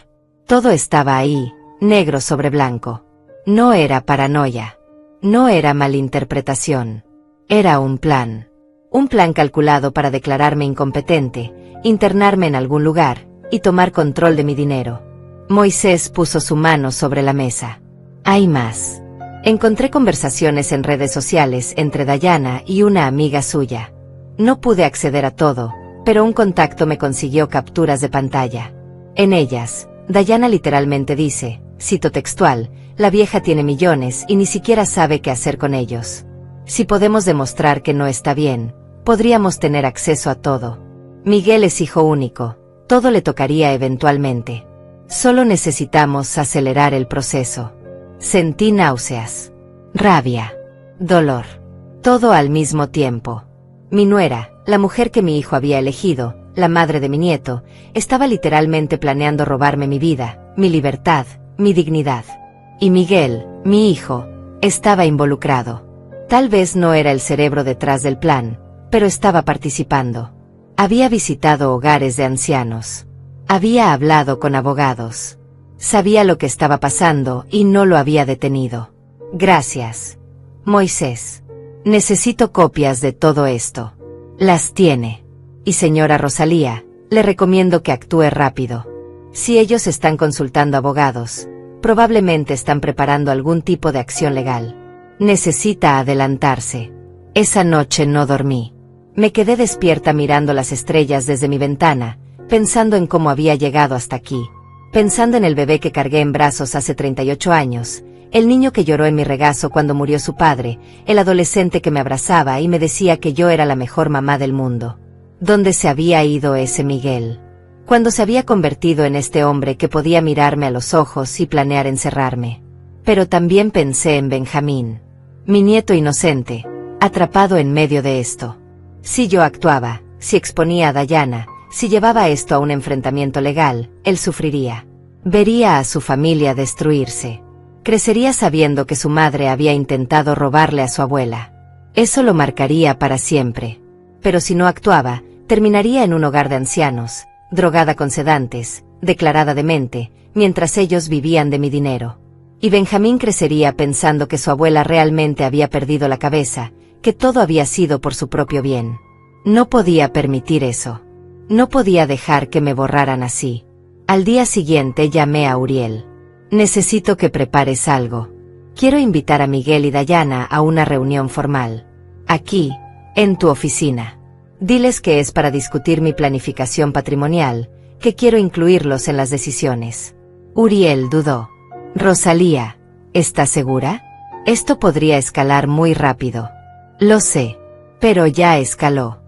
S1: Todo estaba ahí, negro sobre blanco. No era paranoia. No era malinterpretación. Era un plan. Un plan calculado para declararme incompetente, internarme en algún lugar, y tomar control de mi dinero. Moisés puso su mano sobre la mesa. Hay más. Encontré conversaciones en redes sociales entre Dayana y una amiga suya. No pude acceder a todo, pero un contacto me consiguió capturas de pantalla. En ellas, Dayana literalmente dice, cito textual, la vieja tiene millones y ni siquiera sabe qué hacer con ellos. Si podemos demostrar que no está bien, podríamos tener acceso a todo. Miguel es hijo único, todo le tocaría eventualmente. Solo necesitamos acelerar el proceso. Sentí náuseas, rabia, dolor, todo al mismo tiempo. Mi nuera, la mujer que mi hijo había elegido, la madre de mi nieto, estaba literalmente planeando robarme mi vida, mi libertad, mi dignidad. Y Miguel, mi hijo, estaba involucrado. Tal vez no era el cerebro detrás del plan, pero estaba participando. Había visitado hogares de ancianos. Había hablado con abogados. Sabía lo que estaba pasando y no lo había detenido. Gracias, Moisés. Necesito copias de todo esto. Las tiene. Y señora Rosalía, le recomiendo que actúe rápido. Si ellos están consultando abogados, probablemente están preparando algún tipo de acción legal. Necesita adelantarse. Esa noche no dormí. Me quedé despierta mirando las estrellas desde mi ventana, pensando en cómo había llegado hasta aquí. Pensando en el bebé que cargué en brazos hace 38 años, el niño que lloró en mi regazo cuando murió su padre, el adolescente que me abrazaba y me decía que yo era la mejor mamá del mundo. ¿Dónde se había ido ese Miguel? Cuando se había convertido en este hombre que podía mirarme a los ojos y planear encerrarme. Pero también pensé en Benjamín, mi nieto inocente, atrapado en medio de esto. Si yo actuaba, si exponía a Dayana, si llevaba esto a un enfrentamiento legal, él sufriría. Vería a su familia destruirse. Crecería sabiendo que su madre había intentado robarle a su abuela. Eso lo marcaría para siempre. Pero si no actuaba, terminaría en un hogar de ancianos, drogada con sedantes, declarada demente, mientras ellos vivían de mi dinero. Y Benjamín crecería pensando que su abuela realmente había perdido la cabeza, que todo había sido por su propio bien. No podía permitir eso. No podía dejar que me borraran así. Al día siguiente llamé a Uriel. Necesito que prepares algo. Quiero invitar a Miguel y Dayana a una reunión formal. Aquí, en tu oficina. Diles que es para discutir mi planificación patrimonial, que quiero incluirlos en las decisiones. Uriel dudó. Rosalía, ¿estás segura? Esto podría escalar muy rápido. Lo sé. Pero ya escaló.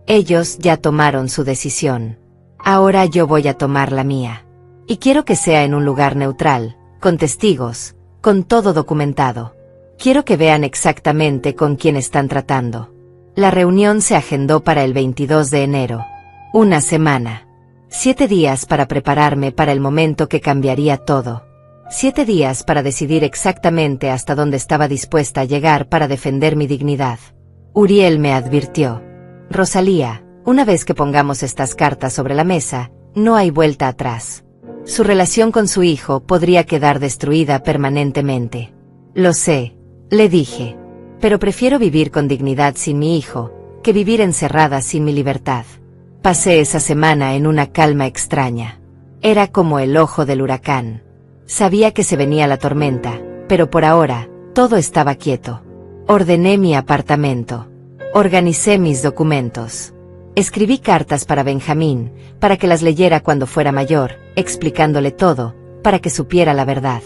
S1: Ellos ya tomaron su decisión. Ahora yo voy a tomar la mía. Y quiero que sea en un lugar neutral, con testigos, con todo documentado. Quiero que vean exactamente con quién están tratando. La reunión se agendó para el 22 de enero. Una semana. 7 días para prepararme para el momento que cambiaría todo. 7 días para decidir exactamente hasta dónde estaba dispuesta a llegar para defender mi dignidad. Uriel me advirtió: Rosalía, una vez que pongamos estas cartas sobre la mesa, no hay vuelta atrás. Su relación con su hijo podría quedar destruida permanentemente. Lo sé, le dije, pero prefiero vivir con dignidad sin mi hijo, que vivir encerrada sin mi libertad. Pasé esa semana en una calma extraña. Era como el ojo del huracán. Sabía que se venía la tormenta, pero por ahora, todo estaba quieto. Ordené mi apartamento. Organicé mis documentos. Escribí cartas para Benjamín, para que las leyera cuando fuera mayor, explicándole todo, para que supiera la verdad.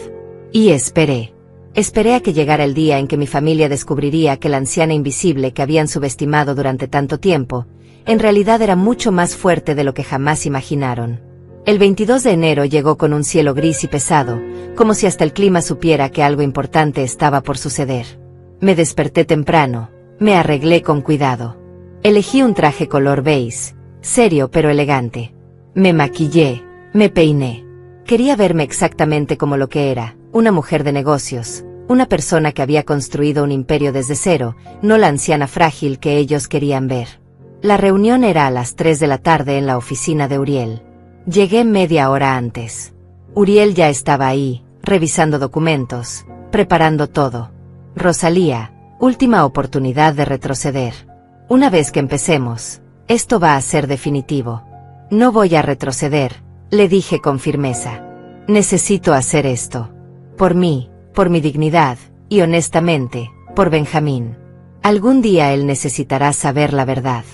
S1: Y esperé. Esperé a que llegara el día en que mi familia descubriría que la anciana invisible que habían subestimado durante tanto tiempo, en realidad era mucho más fuerte de lo que jamás imaginaron. El 22 de enero llegó con un cielo gris y pesado, como si hasta el clima supiera que algo importante estaba por suceder. Me desperté temprano, me arreglé con cuidado. Elegí un traje color beige, serio pero elegante. Me maquillé, me peiné. Quería verme exactamente como lo que era, una mujer de negocios, una persona que había construido un imperio desde cero, no la anciana frágil que ellos querían ver. La reunión era a las 3 de la tarde en la oficina de Uriel. Llegué media hora antes. Uriel ya estaba ahí, revisando documentos, preparando todo. Rosalía, última oportunidad de retroceder. Una vez que empecemos, esto va a ser definitivo. No voy a retroceder, le dije con firmeza. Necesito hacer esto. Por mí, por mi dignidad, y honestamente, por Benjamín. Algún día él necesitará saber la verdad.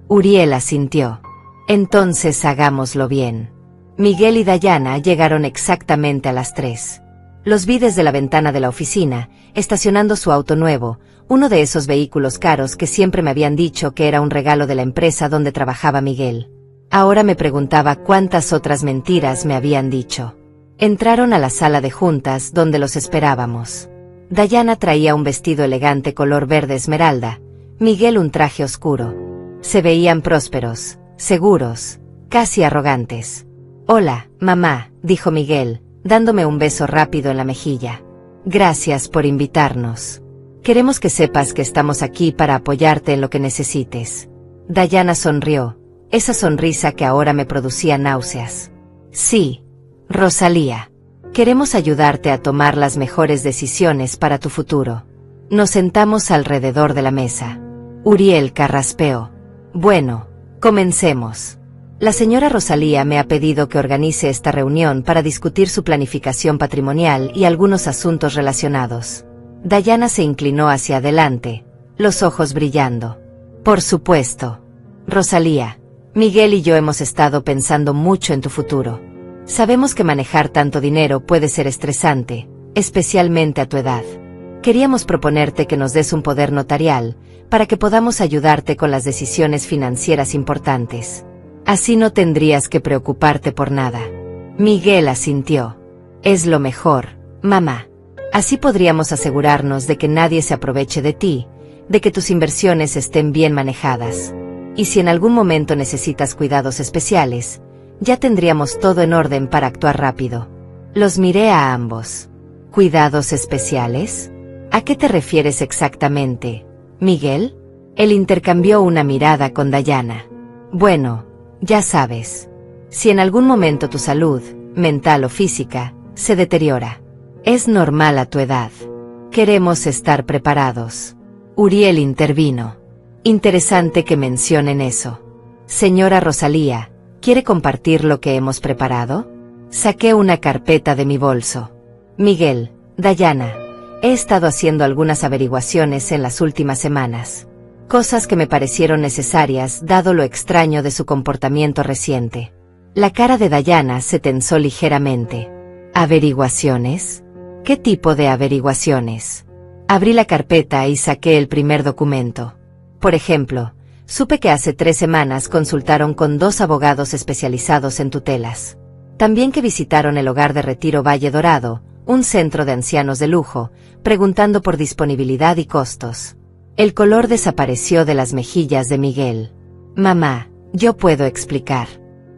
S1: Uriel asintió. Entonces hagámoslo bien. Miguel y Dayana llegaron exactamente a las 3. Los vi desde la ventana de la oficina, estacionando su auto nuevo, uno de esos vehículos caros que siempre me habían dicho que era un regalo de la empresa donde trabajaba Miguel. Ahora me preguntaba cuántas otras mentiras me habían dicho. Entraron a la sala de juntas donde los esperábamos. Dayana traía un vestido elegante color verde esmeralda, Miguel un traje oscuro. Se veían prósperos, seguros, casi arrogantes. «Hola, mamá», dijo Miguel, dándome un beso rápido en la mejilla. «Gracias por invitarnos. Queremos que sepas que estamos aquí para apoyarte en lo que necesites». Dayana sonrió, esa sonrisa que ahora me producía náuseas. «Sí, Rosalía. Queremos ayudarte a tomar las mejores decisiones para tu futuro». Nos sentamos alrededor de la mesa. Uriel carraspeó. «Bueno, comencemos. La señora Rosalía me ha pedido que organice esta reunión para discutir su planificación patrimonial y algunos asuntos relacionados». Dayana se inclinó hacia adelante, los ojos brillando. «Por supuesto. Rosalía, Miguel y yo hemos estado pensando mucho en tu futuro. Sabemos que manejar tanto dinero puede ser estresante, especialmente a tu edad. Queríamos proponerte que nos des un poder notarial, para que podamos ayudarte con las decisiones financieras importantes. Así no tendrías que preocuparte por nada». Miguel asintió. «Es lo mejor, mamá. Así podríamos asegurarnos de que nadie se aproveche de ti, de que tus inversiones estén bien manejadas. Y si en algún momento necesitas cuidados especiales, ya tendríamos todo en orden para actuar rápido». Los miré a ambos. «¿Cuidados especiales? ¿A qué te refieres exactamente, Miguel?». Él intercambió una mirada con Dayana. «Bueno, ya sabes. Si en algún momento tu salud, mental o física, se deteriora. Es normal a tu edad. Queremos estar preparados». Uriel intervino. «Interesante que mencionen eso. Señora Rosalía, ¿quiere compartir lo que hemos preparado?». Saqué una carpeta de mi bolso. «Miguel, Dayana, he estado haciendo algunas averiguaciones en las últimas semanas. Cosas que me parecieron necesarias dado lo extraño de su comportamiento reciente». La cara de Dayana se tensó ligeramente. «¿Averiguaciones? ¿Qué tipo de averiguaciones?». Abrí la carpeta y saqué el primer documento. Por ejemplo, Supe que hace 3 semanas consultaron con 2 abogados especializados en tutelas. También que visitaron el hogar de retiro Valle Dorado, un centro de ancianos de lujo, preguntando por disponibilidad y costos. El color desapareció de las mejillas de Miguel. Mamá, yo puedo explicar.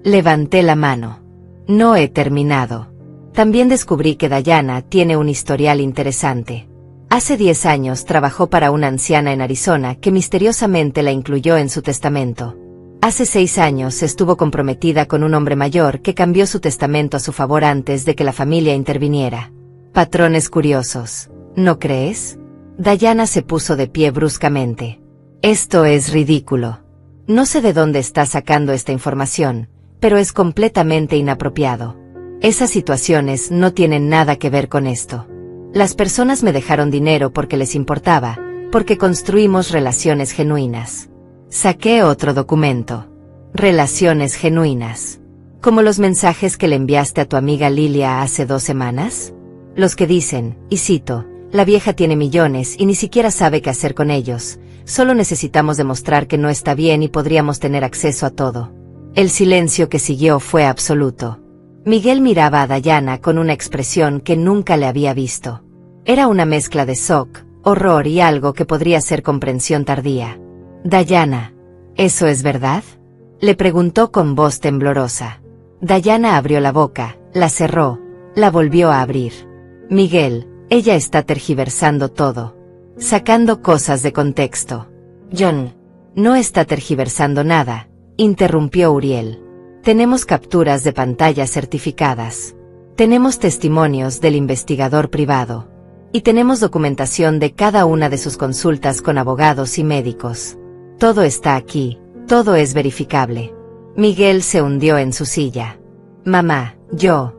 S1: Levanté la mano. No he terminado. También descubrí que Dayana tiene un historial interesante. Hace 10 años trabajó para una anciana en Arizona que misteriosamente la incluyó en su testamento. Hace 6 años estuvo comprometida con un hombre mayor que cambió su testamento a su favor antes de que la familia interviniera. Patrones curiosos, ¿no crees? Dayana se puso de pie bruscamente. Esto es ridículo. No sé de dónde está sacando esta información, pero es completamente inapropiado. Esas situaciones no tienen nada que ver con esto. Las personas me dejaron dinero porque les importaba, porque construimos relaciones genuinas. Saqué otro documento. Relaciones genuinas. ¿Como los mensajes que le enviaste a tu amiga Lilia hace 2 semanas? Los que dicen, y cito, la vieja tiene millones y ni siquiera sabe qué hacer con ellos, solo necesitamos demostrar que no está bien y podríamos tener acceso a todo. El silencio que siguió fue absoluto. Miguel miraba a Dayana con una expresión que nunca le había visto. Era una mezcla de shock, horror y algo que podría ser comprensión tardía. Dayana, ¿eso es verdad? Le preguntó con voz temblorosa. Dayana abrió la boca, la cerró, la volvió a abrir. Miguel, ella está tergiversando todo. Sacando cosas de contexto. John, no está tergiversando nada, interrumpió Uriel. Tenemos capturas de pantalla certificadas. Tenemos testimonios del investigador privado. Y tenemos documentación de cada una de sus consultas con abogados y médicos. Todo está aquí, todo es verificable. Miguel se hundió en su silla. Mamá, yo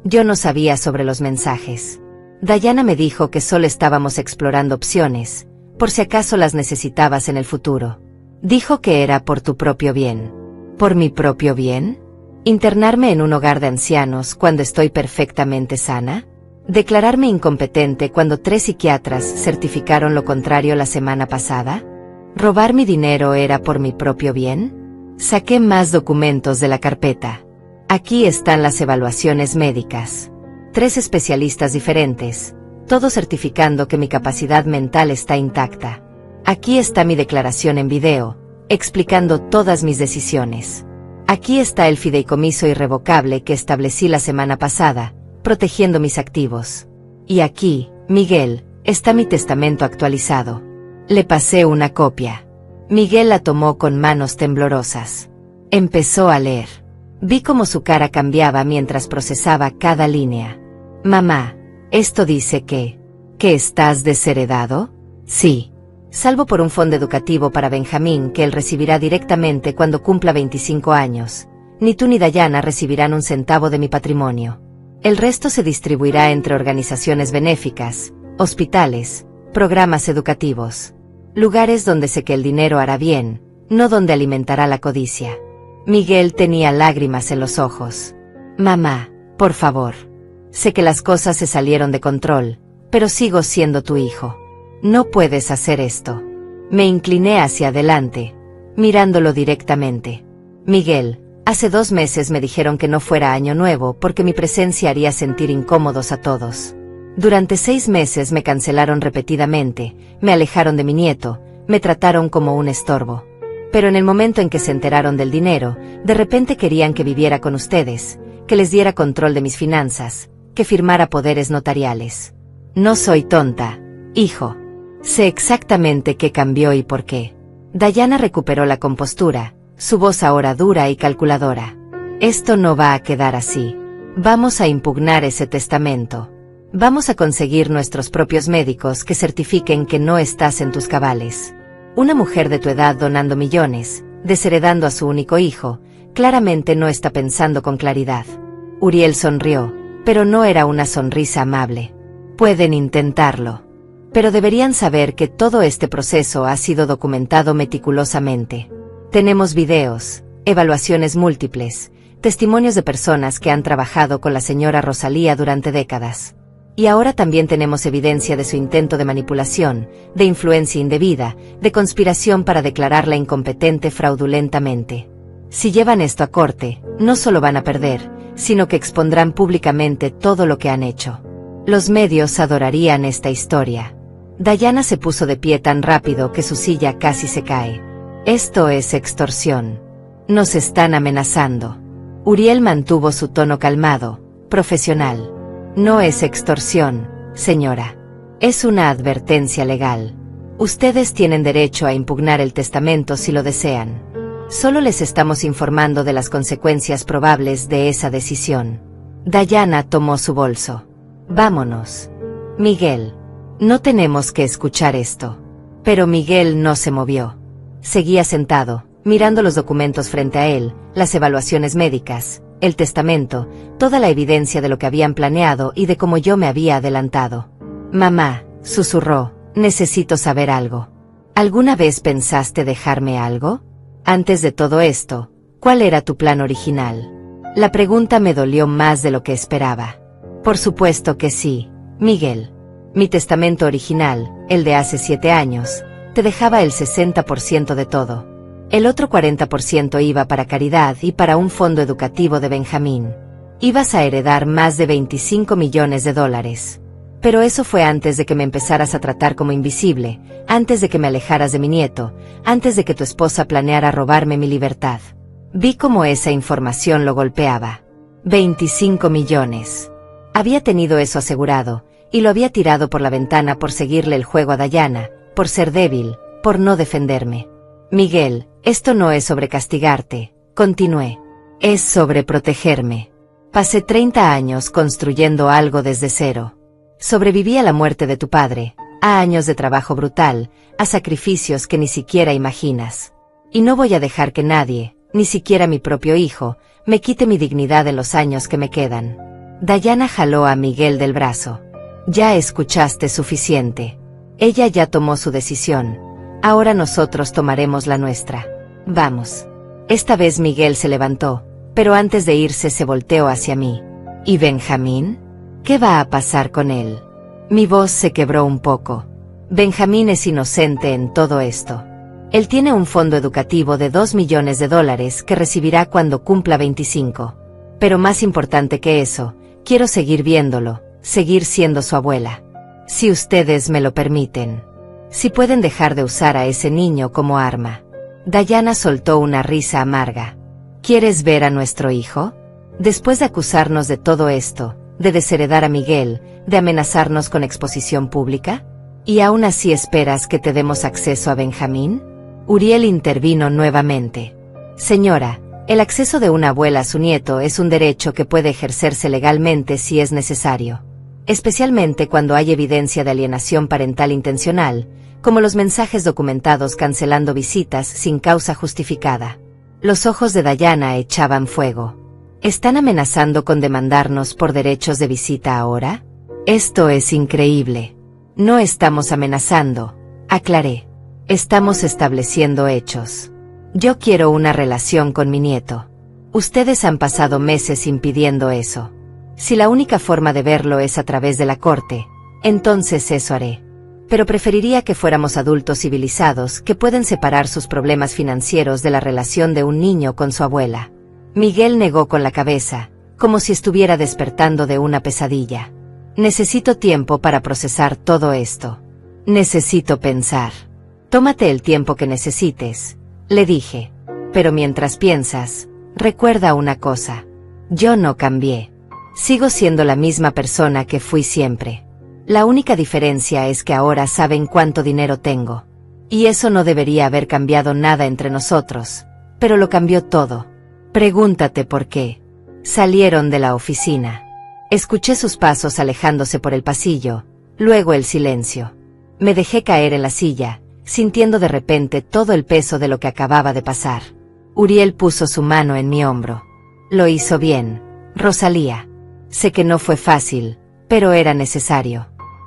S1: no sabía sobre los mensajes. Dayana me dijo que solo estábamos explorando opciones, por si acaso las necesitabas en el futuro. Dijo que era por tu propio bien. ¿Por mi propio bien? ¿Internarme en un hogar de ancianos cuando estoy perfectamente sana? ¿Declararme incompetente cuando 3 psiquiatras certificaron lo contrario la semana pasada? ¿Robar mi dinero era por mi propio bien? Saqué más documentos de la carpeta. Aquí están las evaluaciones médicas. 3 especialistas diferentes, todos certificando que mi capacidad mental está intacta. Aquí está mi declaración en video, explicando todas mis decisiones. Aquí está el fideicomiso irrevocable que establecí la semana pasada, protegiendo mis activos. Y aquí, Miguel, está mi testamento actualizado. Le pasé una copia. Miguel la tomó con manos temblorosas. Empezó a leer. Vi cómo su cara cambiaba mientras procesaba cada línea. Mamá, ¿esto dice que estás desheredado? Sí. Salvo por un fondo educativo para Benjamín que él recibirá directamente cuando cumpla 25 años. Ni tú ni Dayana recibirán un centavo de mi patrimonio. El resto se distribuirá entre organizaciones benéficas, hospitales, programas educativos. Lugares donde sé que el dinero hará bien, no donde alimentará la codicia. Miguel tenía lágrimas en los ojos. Mamá, por favor. Sé que las cosas se salieron de control, pero sigo siendo tu hijo. No puedes hacer esto. Me incliné hacia adelante, mirándolo directamente. Miguel, hace 2 meses me dijeron que no fuera año nuevo porque mi presencia haría sentir incómodos a todos. Durante 6 meses me cancelaron repetidamente, me alejaron de mi nieto, me trataron como un estorbo. Pero en el momento en que se enteraron del dinero, de repente querían que viviera con ustedes, que les diera control de mis finanzas, que firmara poderes notariales. No soy tonta, hijo. Sé exactamente qué cambió y por qué. Dayana recuperó la compostura, su voz ahora dura y calculadora. Esto no va a quedar así. Vamos a impugnar ese testamento. Vamos a conseguir nuestros propios médicos que certifiquen que no estás en tus cabales. Una mujer de tu edad donando millones, desheredando a su único hijo, claramente no está pensando con claridad. Uriel sonrió, pero no era una sonrisa amable. Pueden intentarlo. Pero deberían saber que todo este proceso ha sido documentado meticulosamente. Tenemos videos, evaluaciones múltiples, testimonios de personas que han trabajado con la señora Rosalía durante décadas. Y ahora también tenemos evidencia de su intento de manipulación, de influencia indebida, de conspiración para declararla incompetente fraudulentamente. Si llevan esto a corte, no solo van a perder, sino que expondrán públicamente todo lo que han hecho. Los medios adorarían esta historia. Diana se puso de pie tan rápido que su silla casi se cae. Esto es extorsión. Nos están amenazando. Uriel mantuvo su tono calmado, profesional. No es extorsión, señora. Es una advertencia legal. Ustedes tienen derecho a impugnar el testamento si lo desean. Solo les estamos informando de las consecuencias probables de esa decisión. Diana tomó su bolso. Vámonos. Miguel. No tenemos que escuchar esto. Pero Miguel no se movió. Seguía sentado, mirando los documentos frente a él, las evaluaciones médicas, el testamento, toda la evidencia de lo que habían planeado y de cómo yo me había adelantado. Mamá, susurró, necesito saber algo. ¿Alguna vez pensaste dejarme algo? Antes de todo esto, ¿cuál era tu plan original? La pregunta me dolió más de lo que esperaba. Por supuesto que sí, Miguel. Mi testamento original, el de hace 7 años, te dejaba el 60% de todo. El otro 40% iba para caridad y para un fondo educativo de Benjamín. Ibas a heredar más de $25 millones. Pero eso fue antes de que me empezaras a tratar como invisible, antes de que me alejaras de mi nieto, antes de que tu esposa planeara robarme mi libertad. Vi cómo esa información lo golpeaba. 25 millones. Había tenido eso asegurado, y lo había tirado por la ventana por seguirle el juego a Diana, por ser débil, por no defenderme. Miguel, esto no es sobre castigarte, continué. Es sobre protegerme. Pasé 30 años construyendo algo desde cero. Sobreviví a la muerte de tu padre, a años de trabajo brutal, a sacrificios que ni siquiera imaginas. Y no voy a dejar que nadie, ni siquiera mi propio hijo, me quite mi dignidad en los años que me quedan. Diana jaló a Miguel del brazo. Ya escuchaste suficiente. Ella ya tomó su decisión. Ahora nosotros tomaremos la nuestra. Vamos. Esta vez Miguel se levantó, pero antes de irse se volteó hacia mí. ¿Y Benjamín? ¿Qué va a pasar con él? Mi voz se quebró un poco. Benjamín es inocente en todo esto. Él tiene un fondo educativo de $2 millones que recibirá cuando cumpla 25. Pero más importante que eso, quiero seguir viéndolo, seguir siendo su abuela. Si ustedes me lo permiten. Si pueden dejar de usar a ese niño como arma. Diana soltó una risa amarga. ¿Quieres ver a nuestro hijo? Después de acusarnos de todo esto, de desheredar a Miguel, de amenazarnos con exposición pública, ¿y aún así esperas que te demos acceso a Benjamín? Uriel intervino nuevamente. Señora, el acceso de una abuela a su nieto es un derecho que puede ejercerse legalmente si es necesario. Especialmente cuando hay evidencia de alienación parental intencional, como los mensajes documentados cancelando visitas sin causa justificada. Los ojos de Diana echaban fuego. ¿Están amenazando con demandarnos por derechos de visita ahora? Esto es increíble. No estamos amenazando, aclaré. Estamos estableciendo hechos. Yo quiero una relación con mi nieto. Ustedes han pasado meses impidiendo eso. Si la única forma de verlo es a través de la corte, entonces eso haré. Pero preferiría que fuéramos adultos civilizados que pueden separar sus problemas financieros de la relación de un niño con su abuela. Miguel negó con la cabeza, como si estuviera despertando de una pesadilla. Necesito tiempo para procesar todo esto. Necesito pensar. Tómate el tiempo que necesites, le dije. Pero mientras piensas, recuerda una cosa. Yo no cambié. Sigo siendo la misma persona que fui siempre. La única diferencia es que ahora saben cuánto dinero tengo. Y eso no debería haber cambiado nada entre nosotros, pero lo cambió todo. Pregúntate por qué. Salieron de la oficina. Escuché sus pasos alejándose por el pasillo, luego el silencio. Me dejé caer en la silla, sintiendo de repente todo el peso de lo que acababa de pasar. Uriel puso su mano en mi hombro. Lo hizo bien, Rosalía. Sé que no fue fácil, pero era necesario.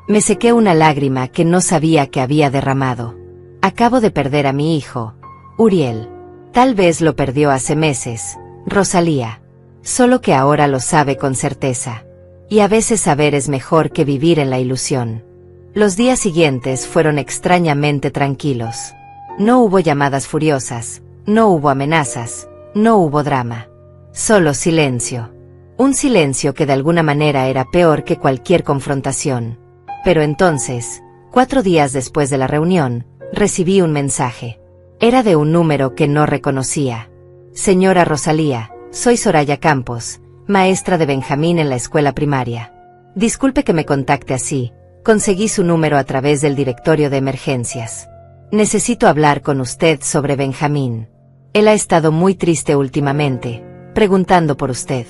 S1: Me sequé una lágrima que no sabía que había derramado. Acabo de perder a mi hijo, Uriel. Tal vez lo perdió hace meses, Rosalía. Solo que ahora lo sabe con certeza. Y a veces saber es mejor que vivir en la ilusión. Los días siguientes fueron extrañamente tranquilos. No hubo llamadas furiosas, no hubo amenazas, no hubo drama. Solo silencio. Un silencio que de alguna manera era peor que cualquier confrontación. Pero entonces, 4 días después de la reunión, recibí un mensaje. Era de un número que no reconocía. Señora Rosalía, soy Soraya Campos, maestra de Benjamín en la escuela primaria. Disculpe que me contacte así, conseguí su número a través del directorio de emergencias. Necesito hablar con usted sobre Benjamín. Él ha estado muy triste últimamente, preguntando por usted.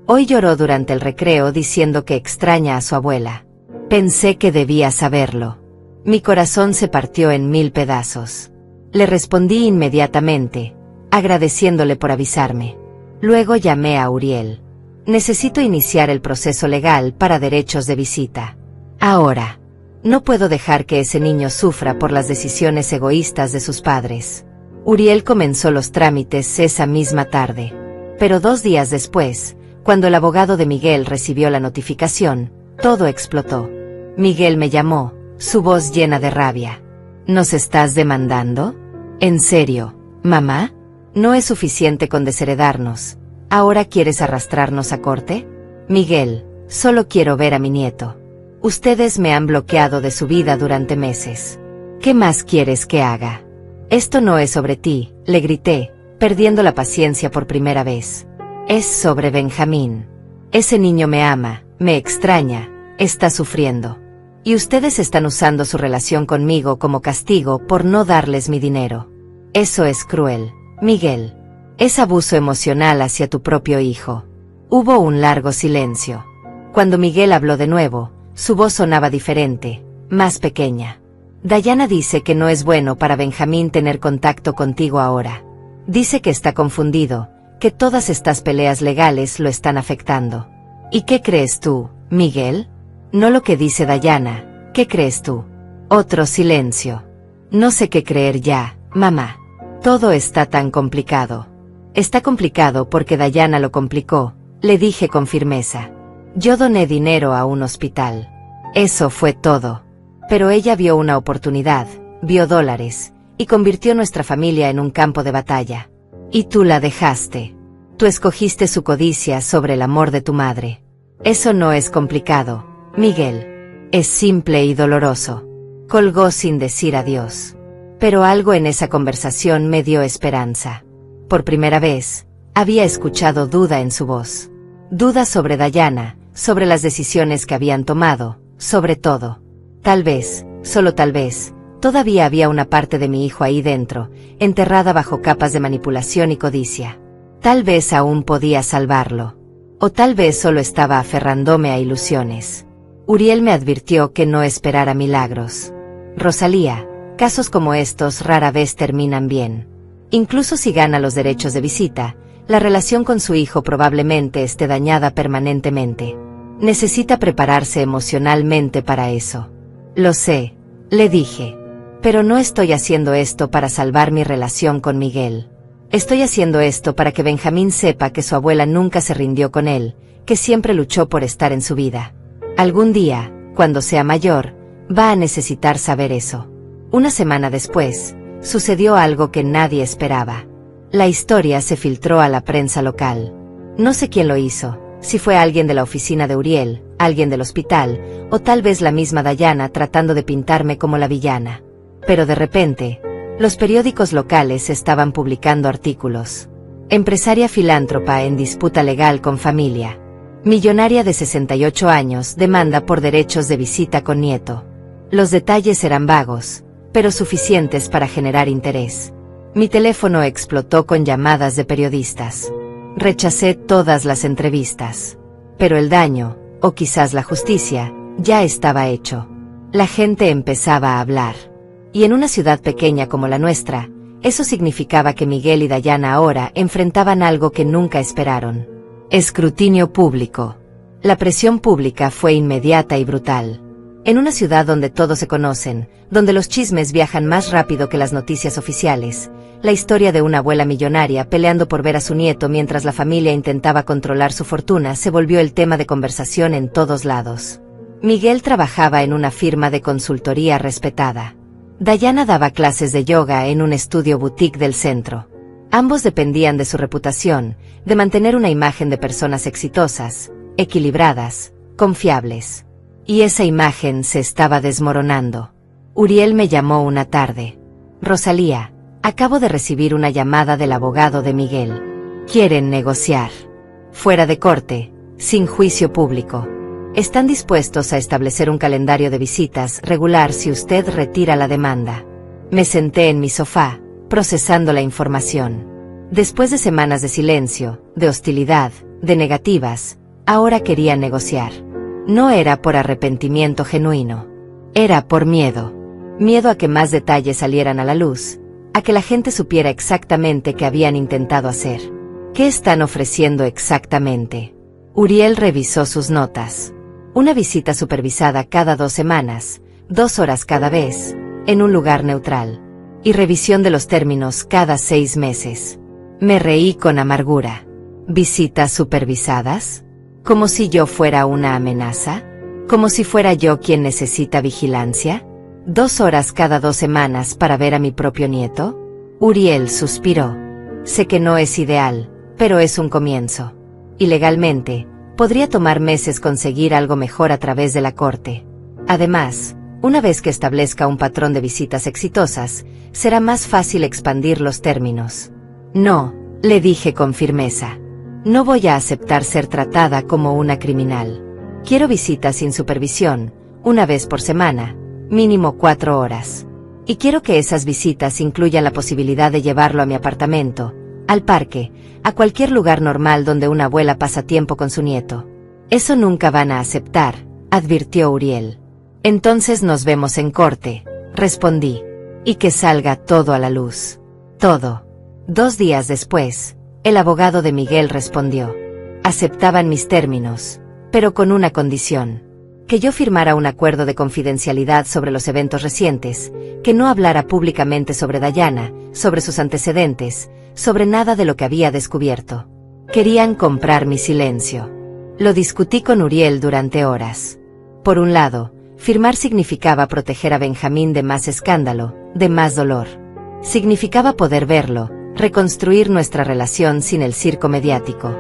S1: Hoy lloró durante el recreo diciendo que extraña a su abuela. Pensé que debía saberlo. Mi corazón se partió en 1000 pedazos. Le respondí inmediatamente, agradeciéndole por avisarme. Luego llamé a Uriel. Necesito iniciar el proceso legal para derechos de visita. Ahora. No puedo dejar que ese niño sufra por las decisiones egoístas de sus padres. Uriel comenzó los trámites esa misma tarde. Pero 2 días después, cuando el abogado de Miguel recibió la notificación, todo explotó. Miguel me llamó, su voz llena de rabia. ¿Nos estás demandando? ¿En serio, mamá? ¿No es suficiente con desheredarnos? ¿Ahora quieres arrastrarnos a corte? Miguel, solo quiero ver a mi nieto. Ustedes me han bloqueado de su vida durante meses. ¿Qué más quieres que haga? Esto no es sobre ti, le grité, perdiendo la paciencia por primera vez. Es sobre Benjamín. Ese niño me ama, me extraña, está sufriendo. Y ustedes están usando su relación conmigo como castigo por no darles mi dinero. Eso es cruel, Miguel. Es abuso emocional hacia tu propio hijo. Hubo un largo silencio. Cuando Miguel habló de nuevo, su voz sonaba diferente, más pequeña. Dayana dice que no es bueno para Benjamín tener contacto contigo ahora. Dice que está confundido, que todas estas peleas legales lo están afectando. ¿Y qué crees tú, Miguel? No lo que dice Dayana, ¿qué crees tú? Otro silencio. No sé qué creer ya, mamá. Todo está tan complicado. Está complicado porque Dayana lo complicó, le dije con firmeza. Yo doné dinero a un hospital. Eso fue todo. Pero ella vio una oportunidad, vio dólares, y convirtió nuestra familia en un campo de batalla. Y tú la dejaste. Tú escogiste su codicia sobre el amor de tu madre. Eso no es complicado, Miguel. Es simple y doloroso. Colgó sin decir adiós. Pero algo en esa conversación me dio esperanza. Por primera vez, había escuchado duda en su voz. Duda sobre Dayana, sobre las decisiones que habían tomado, sobre todo. Tal vez, solo tal vez, todavía había una parte de mi hijo ahí dentro, enterrada bajo capas de manipulación y codicia. Tal vez aún podía salvarlo. O tal vez solo estaba aferrándome a ilusiones. Uriel me advirtió que no esperara milagros. Rosalía, casos como estos rara vez terminan bien. Incluso si gana los derechos de visita, la relación con su hijo probablemente esté dañada permanentemente. Necesita prepararse emocionalmente para eso. Lo sé, le dije. Pero no estoy haciendo esto para salvar mi relación con Miguel. Estoy haciendo esto para que Benjamín sepa que su abuela nunca se rindió con él, que siempre luchó por estar en su vida. Algún día, cuando sea mayor, va a necesitar saber eso. Una semana después, sucedió algo que nadie esperaba. La historia se filtró a la prensa local. No sé quién lo hizo, si fue alguien de la oficina de Uriel, alguien del hospital, o tal vez la misma Dayana tratando de pintarme como la villana. Pero de repente, los periódicos locales estaban publicando artículos. Empresaria filántropa en disputa legal con familia. Millonaria de 68 años demanda por derechos de visita con nieto. Los detalles eran vagos, pero suficientes para generar interés. Mi teléfono explotó con llamadas de periodistas. Rechacé todas las entrevistas. Pero el daño, o quizás la justicia, ya estaba hecho. La gente empezaba a hablar. Y en una ciudad pequeña como la nuestra, eso significaba que Miguel y Dayana ahora enfrentaban algo que nunca esperaron. Escrutinio público. La presión pública fue inmediata y brutal. En una ciudad donde todos se conocen, donde los chismes viajan más rápido que las noticias oficiales, la historia de una abuela millonaria peleando por ver a su nieto mientras la familia intentaba controlar su fortuna se volvió el tema de conversación en todos lados. Miguel trabajaba en una firma de consultoría respetada. Dayana daba clases de yoga en un estudio boutique del centro. Ambos dependían de su reputación, de mantener una imagen de personas exitosas, equilibradas, confiables. Y esa imagen se estaba desmoronando. Uriel me llamó una tarde. Rosalía, acabo de recibir una llamada del abogado de Miguel. Quieren negociar. Fuera de corte, sin juicio público. Están dispuestos a establecer un calendario de visitas regular si usted retira la demanda. Me senté en mi sofá, procesando la información. Después de semanas de silencio, de hostilidad, de negativas, ahora quería negociar. No era por arrepentimiento genuino. Era por miedo. Miedo a que más detalles salieran a la luz, a que la gente supiera exactamente qué habían intentado hacer. ¿Qué están ofreciendo exactamente? Uriel revisó sus notas. Una visita supervisada cada 2 semanas, 2 horas cada vez, en un lugar neutral. Y revisión de los términos cada 6 meses. Me reí con amargura. ¿Visitas supervisadas? ¿Como si yo fuera una amenaza? ¿Como si fuera yo quien necesita vigilancia? ¿2 horas cada 2 semanas para ver a mi propio nieto? Uriel suspiró. Sé que no es ideal, pero es un comienzo. Y legalmente, podría tomar meses conseguir algo mejor a través de la corte. Además, una vez que establezca un patrón de visitas exitosas, será más fácil expandir los términos. No, le dije con firmeza. No voy a aceptar ser tratada como una criminal. Quiero visitas sin supervisión, 1 vez por semana, mínimo 4 horas. Y quiero que esas visitas incluyan la posibilidad de llevarlo a mi apartamento, al parque, a cualquier lugar normal donde una abuela pasa tiempo con su nieto. Eso nunca van a aceptar, advirtió Uriel. Entonces nos vemos en corte, respondí. Y que salga todo a la luz. Todo. 2 días después, el abogado de Miguel respondió. Aceptaban mis términos, pero con una condición. Que yo firmara un acuerdo de confidencialidad sobre los eventos recientes, que no hablara públicamente sobre Dayana, sobre sus antecedentes, sobre nada de lo que había descubierto. Querían comprar mi silencio. Lo discutí con Uriel durante horas. Por un lado, firmar significaba proteger a Benjamín de más escándalo, de más dolor. Significaba poder verlo, reconstruir nuestra relación sin el circo mediático.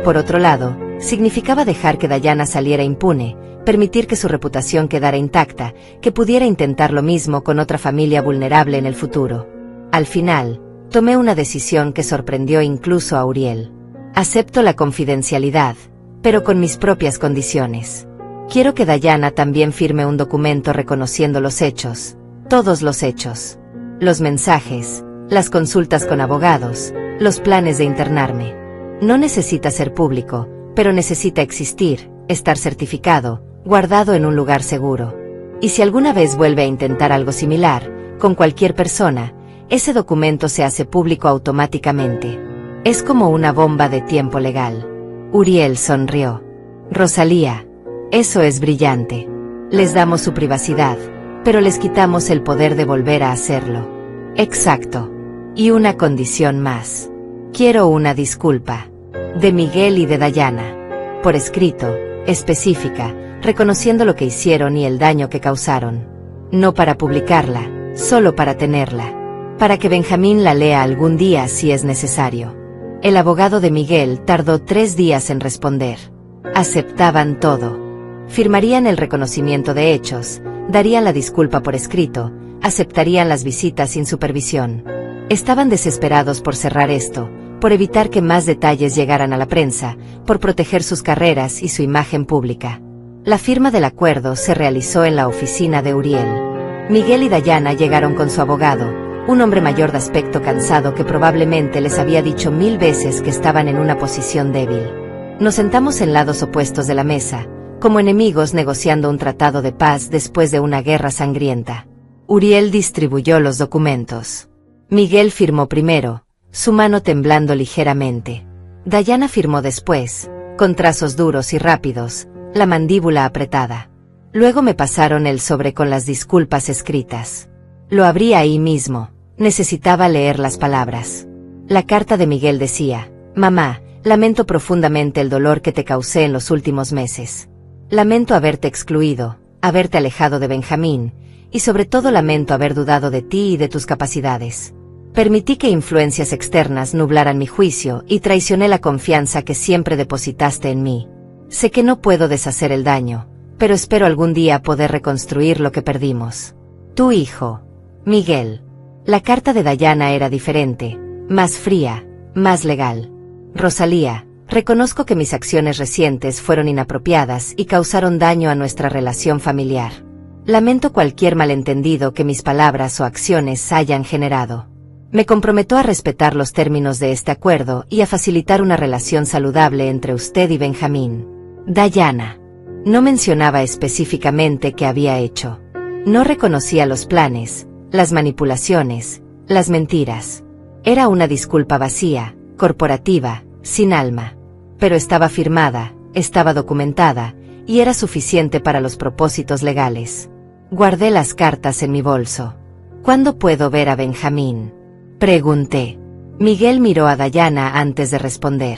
S1: Por otro lado, significaba dejar que Dayana saliera impune, permitir que su reputación quedara intacta, que pudiera intentar lo mismo con otra familia vulnerable en el futuro. Al final, tomé una decisión que sorprendió incluso a Uriel. Acepto la confidencialidad, pero con mis propias condiciones. Quiero que Dayana también firme un documento reconociendo los hechos, todos los hechos. Los mensajes, las consultas con abogados, los planes de internarme. No necesita ser público, pero necesita existir, estar certificado, guardado en un lugar seguro. Y si alguna vez vuelve a intentar algo similar, con cualquier persona, ese documento se hace público automáticamente. Es como una bomba de tiempo legal. Uriel sonrió. Rosalía, eso es brillante. Les damos su privacidad, pero les quitamos el poder de volver a hacerlo. Exacto. Y una condición más. Quiero una disculpa. De Miguel y de Dayana. Por escrito, específica, reconociendo lo que hicieron y el daño que causaron. No para publicarla, solo para tenerla. Para que Benjamín la lea algún día si es necesario. El abogado de Miguel tardó 3 días en responder. Aceptaban todo. Firmarían el reconocimiento de hechos, darían la disculpa por escrito, aceptarían las visitas sin supervisión. Estaban desesperados por cerrar esto, por evitar que más detalles llegaran a la prensa, por proteger sus carreras y su imagen pública. La firma del acuerdo se realizó en la oficina de Uriel. Miguel y Dayana llegaron con su abogado, un hombre mayor de aspecto cansado que probablemente les había dicho 1000 veces que estaban en una posición débil. Nos sentamos en lados opuestos de la mesa, como enemigos negociando un tratado de paz después de una guerra sangrienta. Uriel distribuyó los documentos. Miguel firmó primero, su mano temblando ligeramente. Dayana firmó después, con trazos duros y rápidos, la mandíbula apretada. Luego me pasaron el sobre con las disculpas escritas. Lo abrí ahí mismo. Necesitaba leer las palabras. La carta de Miguel decía: Mamá, lamento profundamente el dolor que te causé en los últimos meses. Lamento haberte excluido, haberte alejado de Benjamín, y sobre todo lamento haber dudado de ti y de tus capacidades. Permití que influencias externas nublaran mi juicio y traicioné la confianza que siempre depositaste en mí. Sé que no puedo deshacer el daño, pero espero algún día poder reconstruir lo que perdimos. Tu hijo, Miguel. La carta de Dayana era diferente, más fría, más legal. Rosalía, reconozco que mis acciones recientes fueron inapropiadas y causaron daño a nuestra relación familiar. Lamento cualquier malentendido que mis palabras o acciones hayan generado. Me comprometo a respetar los términos de este acuerdo y a facilitar una relación saludable entre usted y Benjamín. Dayana. No mencionaba específicamente qué había hecho. No reconocía los planes, las manipulaciones, las mentiras. Era una disculpa vacía, corporativa, sin alma. Pero estaba firmada, estaba documentada, y era suficiente para los propósitos legales. Guardé las cartas en mi bolso. ¿Cuándo puedo ver a Benjamín?, pregunté. Miguel miró a Dayana antes de responder.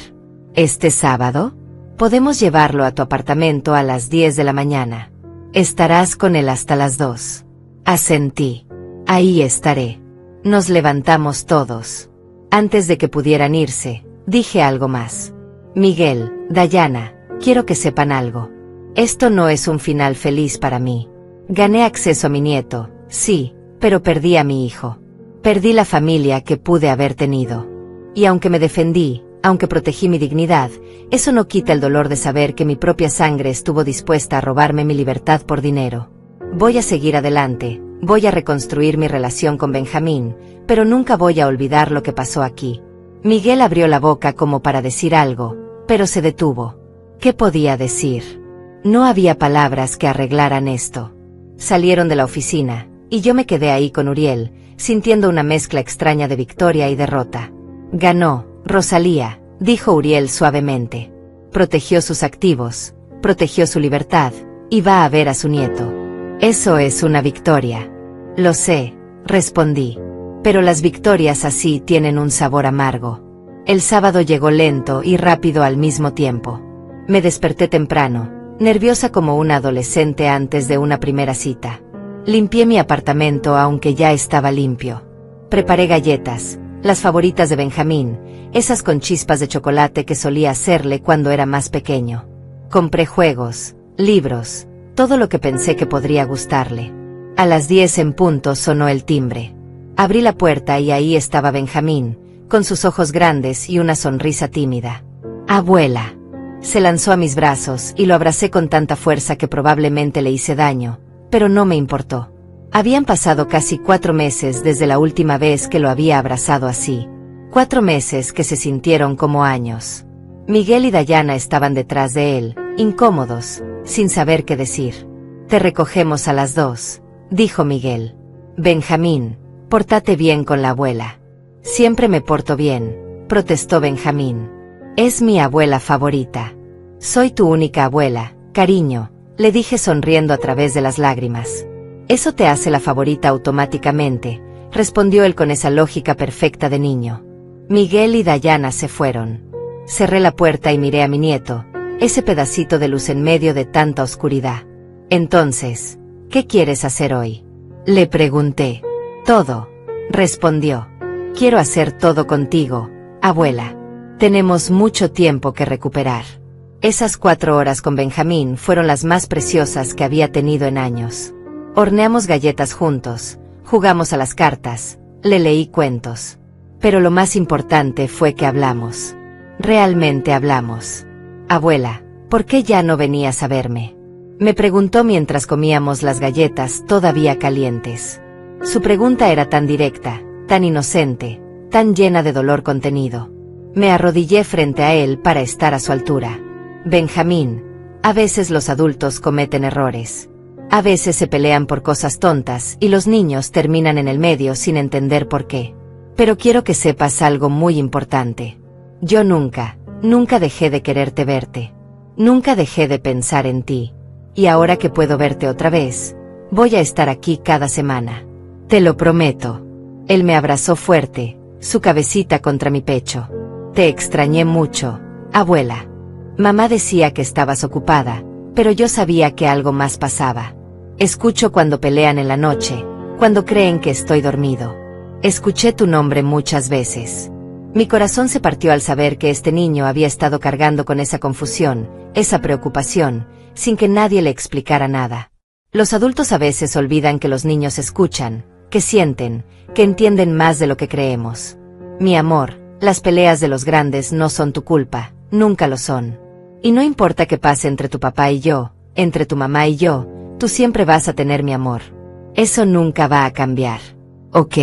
S1: ¿Este sábado? Podemos llevarlo a tu apartamento a las 10 de la mañana. Estarás con él hasta las 2. Asentí. Ahí estaré. Nos levantamos todos. Antes de que pudieran irse, dije algo más. Miguel, Dayana, quiero que sepan algo. Esto no es un final feliz para mí. Gané acceso a mi nieto, sí, pero perdí a mi hijo. Perdí la familia que pude haber tenido. Y aunque me defendí, aunque protegí mi dignidad, eso no quita el dolor de saber que mi propia sangre estuvo dispuesta a robarme mi libertad por dinero. Voy a seguir adelante, voy a reconstruir mi relación con Benjamín, pero nunca voy a olvidar lo que pasó aquí. Miguel abrió la boca como para decir algo, pero se detuvo. ¿Qué podía decir? No había palabras que arreglaran esto. Salieron de la oficina, y yo me quedé ahí con Uriel, sintiendo una mezcla extraña de victoria y derrota. Ganó, Rosalía, dijo Uriel suavemente. Protegió sus activos, protegió su libertad, y va a ver a su nieto. Eso es una victoria. Lo sé, respondí. Pero las victorias así tienen un sabor amargo. El sábado llegó lento y rápido al mismo tiempo. Me desperté temprano, nerviosa como una adolescente antes de una primera cita. Limpié mi apartamento aunque ya estaba limpio. Preparé galletas, las favoritas de Benjamín, esas con chispas de chocolate que solía hacerle cuando era más pequeño. Compré juegos, libros, todo lo que pensé que podría gustarle. A las 10 en punto sonó el timbre. Abrí la puerta y ahí estaba Benjamín, con sus ojos grandes y una sonrisa tímida. «Abuela». Se lanzó a mis brazos y lo abracé con tanta fuerza que probablemente le hice daño, pero no me importó. Habían pasado casi 4 meses desde la última vez que lo había abrazado así. 4 meses que se sintieron como años. Miguel y Dayana estaban detrás de él, incómodos, sin saber qué decir. «Te recogemos a las 2», dijo Miguel. «Benjamín, pórtate bien con la abuela». «Siempre me porto bien», protestó Benjamín. «Es mi abuela favorita». «Soy tu única abuela, cariño», le dije sonriendo a través de las lágrimas. «Eso te hace la favorita automáticamente», respondió él con esa lógica perfecta de niño. Miguel y Dayana se fueron. Cerré la puerta y miré a mi nieto, ese pedacito de luz en medio de tanta oscuridad. «Entonces, ¿qué quieres hacer hoy?», le pregunté. «Todo», respondió. «Quiero hacer todo contigo, abuela. Tenemos mucho tiempo que recuperar». Esas 4 horas con Benjamín fueron las más preciosas que había tenido en años. Horneamos galletas juntos, jugamos a las cartas, le leí cuentos. Pero lo más importante fue que hablamos. Realmente hablamos. «Abuela, ¿por qué ya no venías a verme?», me preguntó mientras comíamos las galletas todavía calientes. Su pregunta era tan directa, tan inocente, tan llena de dolor contenido. Me arrodillé frente a él para estar a su altura. «Benjamín, a veces los adultos cometen errores. A veces se pelean por cosas tontas y los niños terminan en el medio sin entender por qué. Pero quiero que sepas algo muy importante. Yo nunca dejé de quererte verte. Nunca dejé de pensar en ti. Y ahora que puedo verte otra vez, voy a estar aquí cada semana. Te lo prometo. Él me abrazó fuerte, su cabecita contra mi pecho. Te extrañé mucho, abuela. Mamá decía que estabas ocupada, pero yo sabía que algo más pasaba. Escucho cuando pelean en la noche, cuando creen que estoy dormido. Escuché tu nombre muchas veces. Mi corazón se partió al saber que este niño había estado cargando con esa confusión, esa preocupación, sin que nadie le explicara nada. Los adultos a veces olvidan que los niños escuchan, que sienten, que entienden más de lo que creemos. Mi amor, las peleas de los grandes no son tu culpa, nunca lo son. Y no importa qué pase entre tu papá y yo, entre tu mamá y yo, tú siempre vas a tener mi amor. Eso nunca va a cambiar. Ok,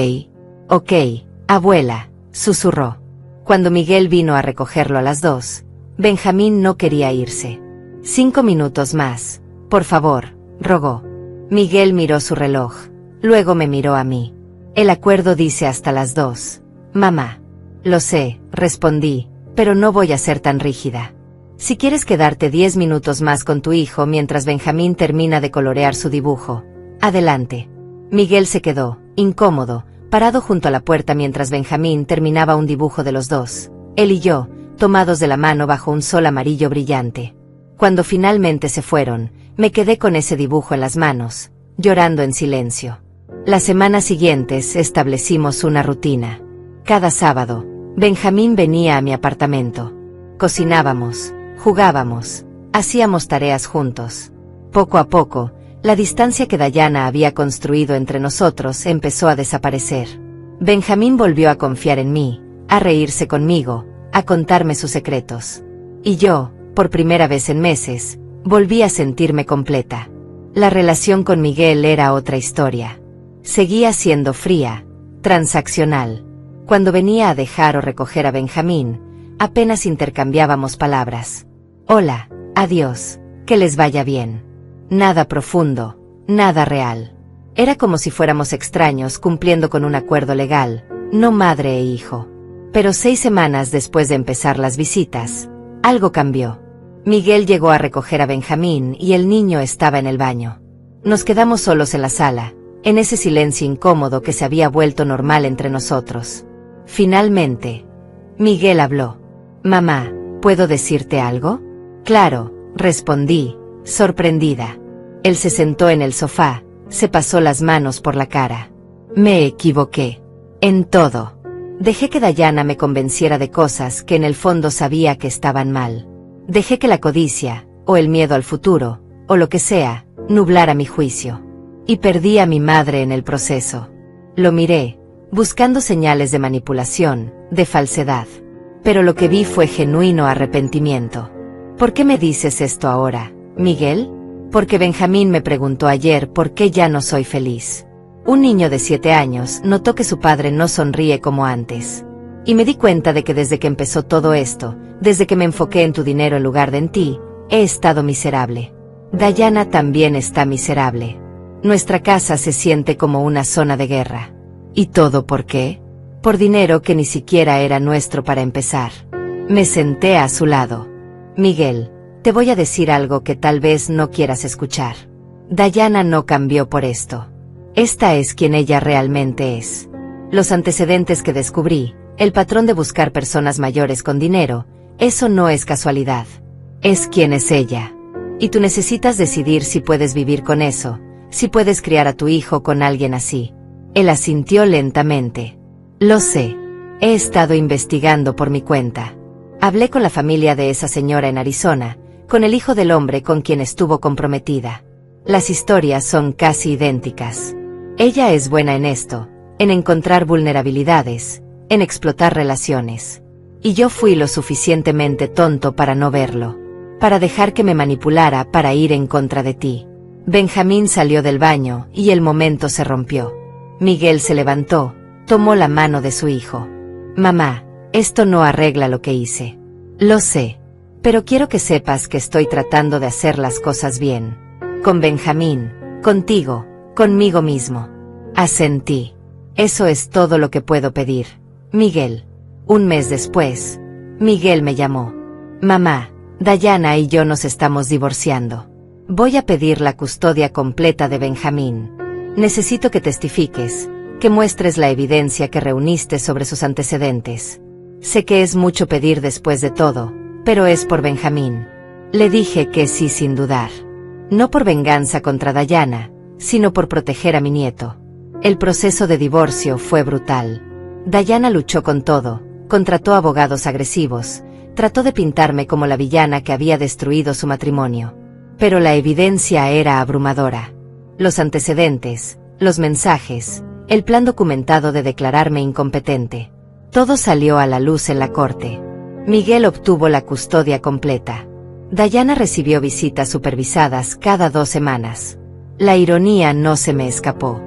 S1: abuela, susurró. Cuando Miguel vino a recogerlo a las 2, Benjamín no quería irse. 5 minutos más, por favor, rogó. Miguel miró su reloj, luego me miró a mí. El acuerdo dice hasta las 2. Mamá. Lo sé, respondí, pero no voy a ser tan rígida. Si quieres quedarte 10 minutos más con tu hijo mientras Benjamín termina de colorear su dibujo, adelante. Miguel se quedó, incómodo, parado junto a la puerta mientras Benjamín terminaba un dibujo de los dos, él y yo, tomados de la mano bajo un sol amarillo brillante. Cuando finalmente se fueron, me quedé con ese dibujo en las manos, llorando en silencio. Las semanas siguientes establecimos una rutina. Cada sábado, Benjamín venía a mi apartamento. Cocinábamos, jugábamos, hacíamos tareas juntos. Poco a poco, la distancia que Dayana había construido entre nosotros empezó a desaparecer. Benjamín volvió a confiar en mí, a reírse conmigo, a contarme sus secretos. Y yo, por primera vez en meses, volví a sentirme completa. La relación con Miguel era otra historia. Seguía siendo fría, transaccional. Cuando venía a dejar o recoger a Benjamín, apenas intercambiábamos palabras. Hola, adiós, que les vaya bien. Nada profundo, nada real. Era como si fuéramos extraños cumpliendo con un acuerdo legal, no madre e hijo. Pero 6 semanas después de empezar las visitas, algo cambió. Miguel llegó a recoger a Benjamín y el niño estaba en el baño. Nos quedamos solos en la sala, en ese silencio incómodo que se había vuelto normal entre nosotros. Finalmente, Miguel habló. Mamá, ¿puedo decirte algo? Claro, respondí, sorprendida. Él se sentó en el sofá, se pasó las manos por la cara. Me equivoqué. En todo. Dejé que Dayana me convenciera de cosas que en el fondo sabía que estaban mal. Dejé que la codicia, o el miedo al futuro, o lo que sea, nublara mi juicio. Y perdí a mi madre en el proceso. Lo miré, buscando señales de manipulación, de falsedad. Pero lo que vi fue genuino arrepentimiento. ¿Por qué me dices esto ahora, Miguel? Porque Benjamín me preguntó ayer por qué ya no soy feliz. Un niño de 7 años notó que su padre no sonríe como antes. Y me di cuenta de que desde que empezó todo esto, desde que me enfoqué en tu dinero en lugar de en ti, he estado miserable. Dayana también está miserable. Nuestra casa se siente como una zona de guerra. ¿Y todo por qué? Por dinero que ni siquiera era nuestro para empezar. Me senté a su lado. Miguel, te voy a decir algo que tal vez no quieras escuchar. Dayana no cambió por esto. Esta es quien ella realmente es. Los antecedentes que descubrí, el patrón de buscar personas mayores con dinero, eso no es casualidad. Es quien es ella. Y tú necesitas decidir si puedes vivir con eso, si puedes criar a tu hijo con alguien así. Él asintió lentamente. Lo sé. He estado investigando por mi cuenta. Hablé con la familia de esa señora en Arizona, con el hijo del hombre con quien estuvo comprometida. Las historias son casi idénticas. Ella es buena en esto, en encontrar vulnerabilidades, en explotar relaciones. Y yo fui lo suficientemente tonto para no verlo, para dejar que me manipulara para ir en contra de ti. Benjamín salió del baño y el momento se rompió. Miguel se levantó, tomó la mano de su hijo. Mamá, esto no arregla lo que hice. Lo sé. Pero quiero que sepas que estoy tratando de hacer las cosas bien. Con Benjamín, contigo, conmigo mismo. Asentí. Eso es todo lo que puedo pedir. Miguel. Un mes después, Miguel me llamó. Mamá, Dayana y yo nos estamos divorciando. Voy a pedir la custodia completa de Benjamín. Necesito que testifiques, que muestres la evidencia que reuniste sobre sus antecedentes. Sé que es mucho pedir después de todo, pero es por Benjamín. Le dije que sí sin dudar. No por venganza contra Dayana, sino por proteger a mi nieto. El proceso de divorcio fue brutal. Dayana luchó con todo, contrató abogados agresivos, trató de pintarme como la villana que había destruido su matrimonio. Pero la evidencia era abrumadora. Los antecedentes, los mensajes, el plan documentado de declararme incompetente. Todo salió a la luz en la corte. Miguel obtuvo la custodia completa. Dayana recibió visitas supervisadas cada 2 semanas. La ironía no se me escapó.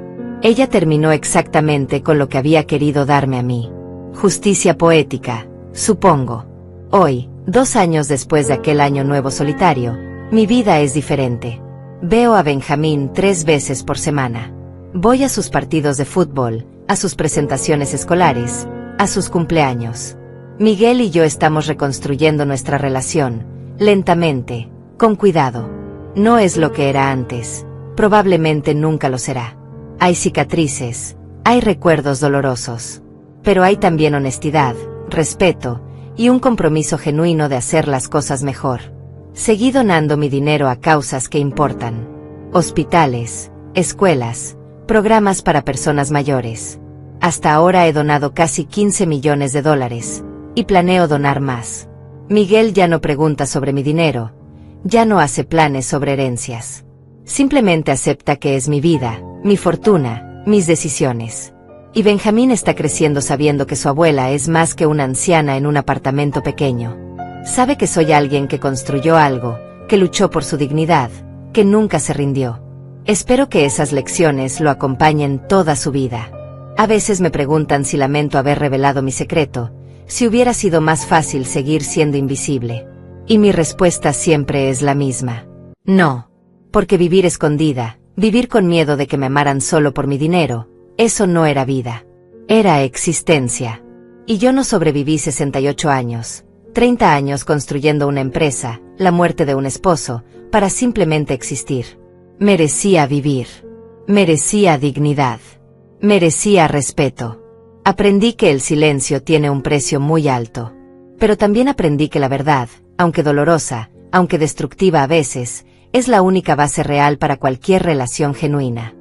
S1: Ella terminó exactamente con lo que había querido darme a mí. Justicia poética, supongo. Hoy, 2 años después de aquel año nuevo solitario, mi vida es diferente. Veo a Benjamín 3 veces por semana. Voy a sus partidos de fútbol, a sus presentaciones escolares, a sus cumpleaños. Miguel y yo estamos reconstruyendo nuestra relación, lentamente, con cuidado. No es lo que era antes, probablemente nunca lo será. Hay cicatrices, hay recuerdos dolorosos. Pero hay también honestidad, respeto, y un compromiso genuino de hacer las cosas mejor. Seguí donando mi dinero a causas que importan. Hospitales, escuelas, programas para personas mayores. Hasta ahora he donado casi $15 millones, y planeo donar más. Miguel ya no pregunta sobre mi dinero, ya no hace planes sobre herencias. Simplemente acepta que es mi vida, mi fortuna, mis decisiones. Y Benjamín está creciendo sabiendo que su abuela es más que una anciana en un apartamento pequeño. Sabe que soy alguien que construyó algo, que luchó por su dignidad, que nunca se rindió. Espero que esas lecciones lo acompañen toda su vida. A veces me preguntan si lamento haber revelado mi secreto, si hubiera sido más fácil seguir siendo invisible. Y mi respuesta siempre es la misma. No. Porque vivir escondida, vivir con miedo de que me amaran solo por mi dinero, eso no era vida. Era existencia. Y yo no sobreviví 68 años, 30 años construyendo una empresa, la muerte de un esposo, para simplemente existir. Merecía vivir. Merecía dignidad. Merecía respeto. Aprendí que el silencio tiene un precio muy alto. Pero también aprendí que la verdad, aunque dolorosa, aunque destructiva a veces, es la única base real para cualquier relación genuina.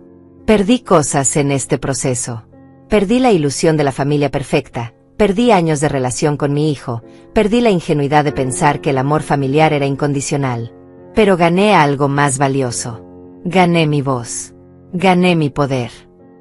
S1: Perdí cosas en este proceso. Perdí la ilusión de la familia perfecta, perdí años de relación con mi hijo, perdí la ingenuidad de pensar que el amor familiar era incondicional. Pero gané algo más valioso. Gané mi voz. Gané mi poder.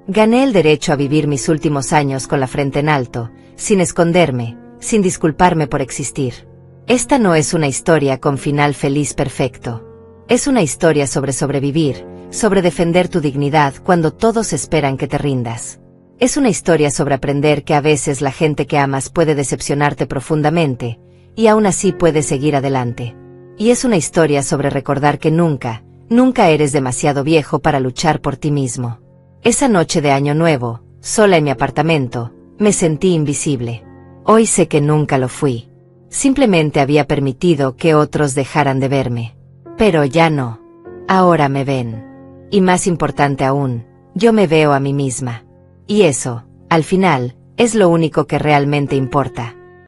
S1: Gané el derecho a vivir mis últimos años con la frente en alto, sin esconderme, sin disculparme por existir. Esta no es una historia con final feliz perfecto. Es una historia sobre sobrevivir, sobre defender tu dignidad cuando todos esperan que te rindas. Es una historia sobre aprender que a veces la gente que amas puede decepcionarte profundamente, y aún así puedes seguir adelante. Y es una historia sobre recordar que nunca, nunca eres demasiado viejo para luchar por ti mismo. Esa noche de Año Nuevo, sola en mi apartamento, me sentí invisible. Hoy sé que nunca lo fui. Simplemente había permitido que otros dejaran de verme. Pero ya no. Ahora me ven. Y más importante aún, yo me veo a mí misma. Y eso, al final, es lo único que realmente importa.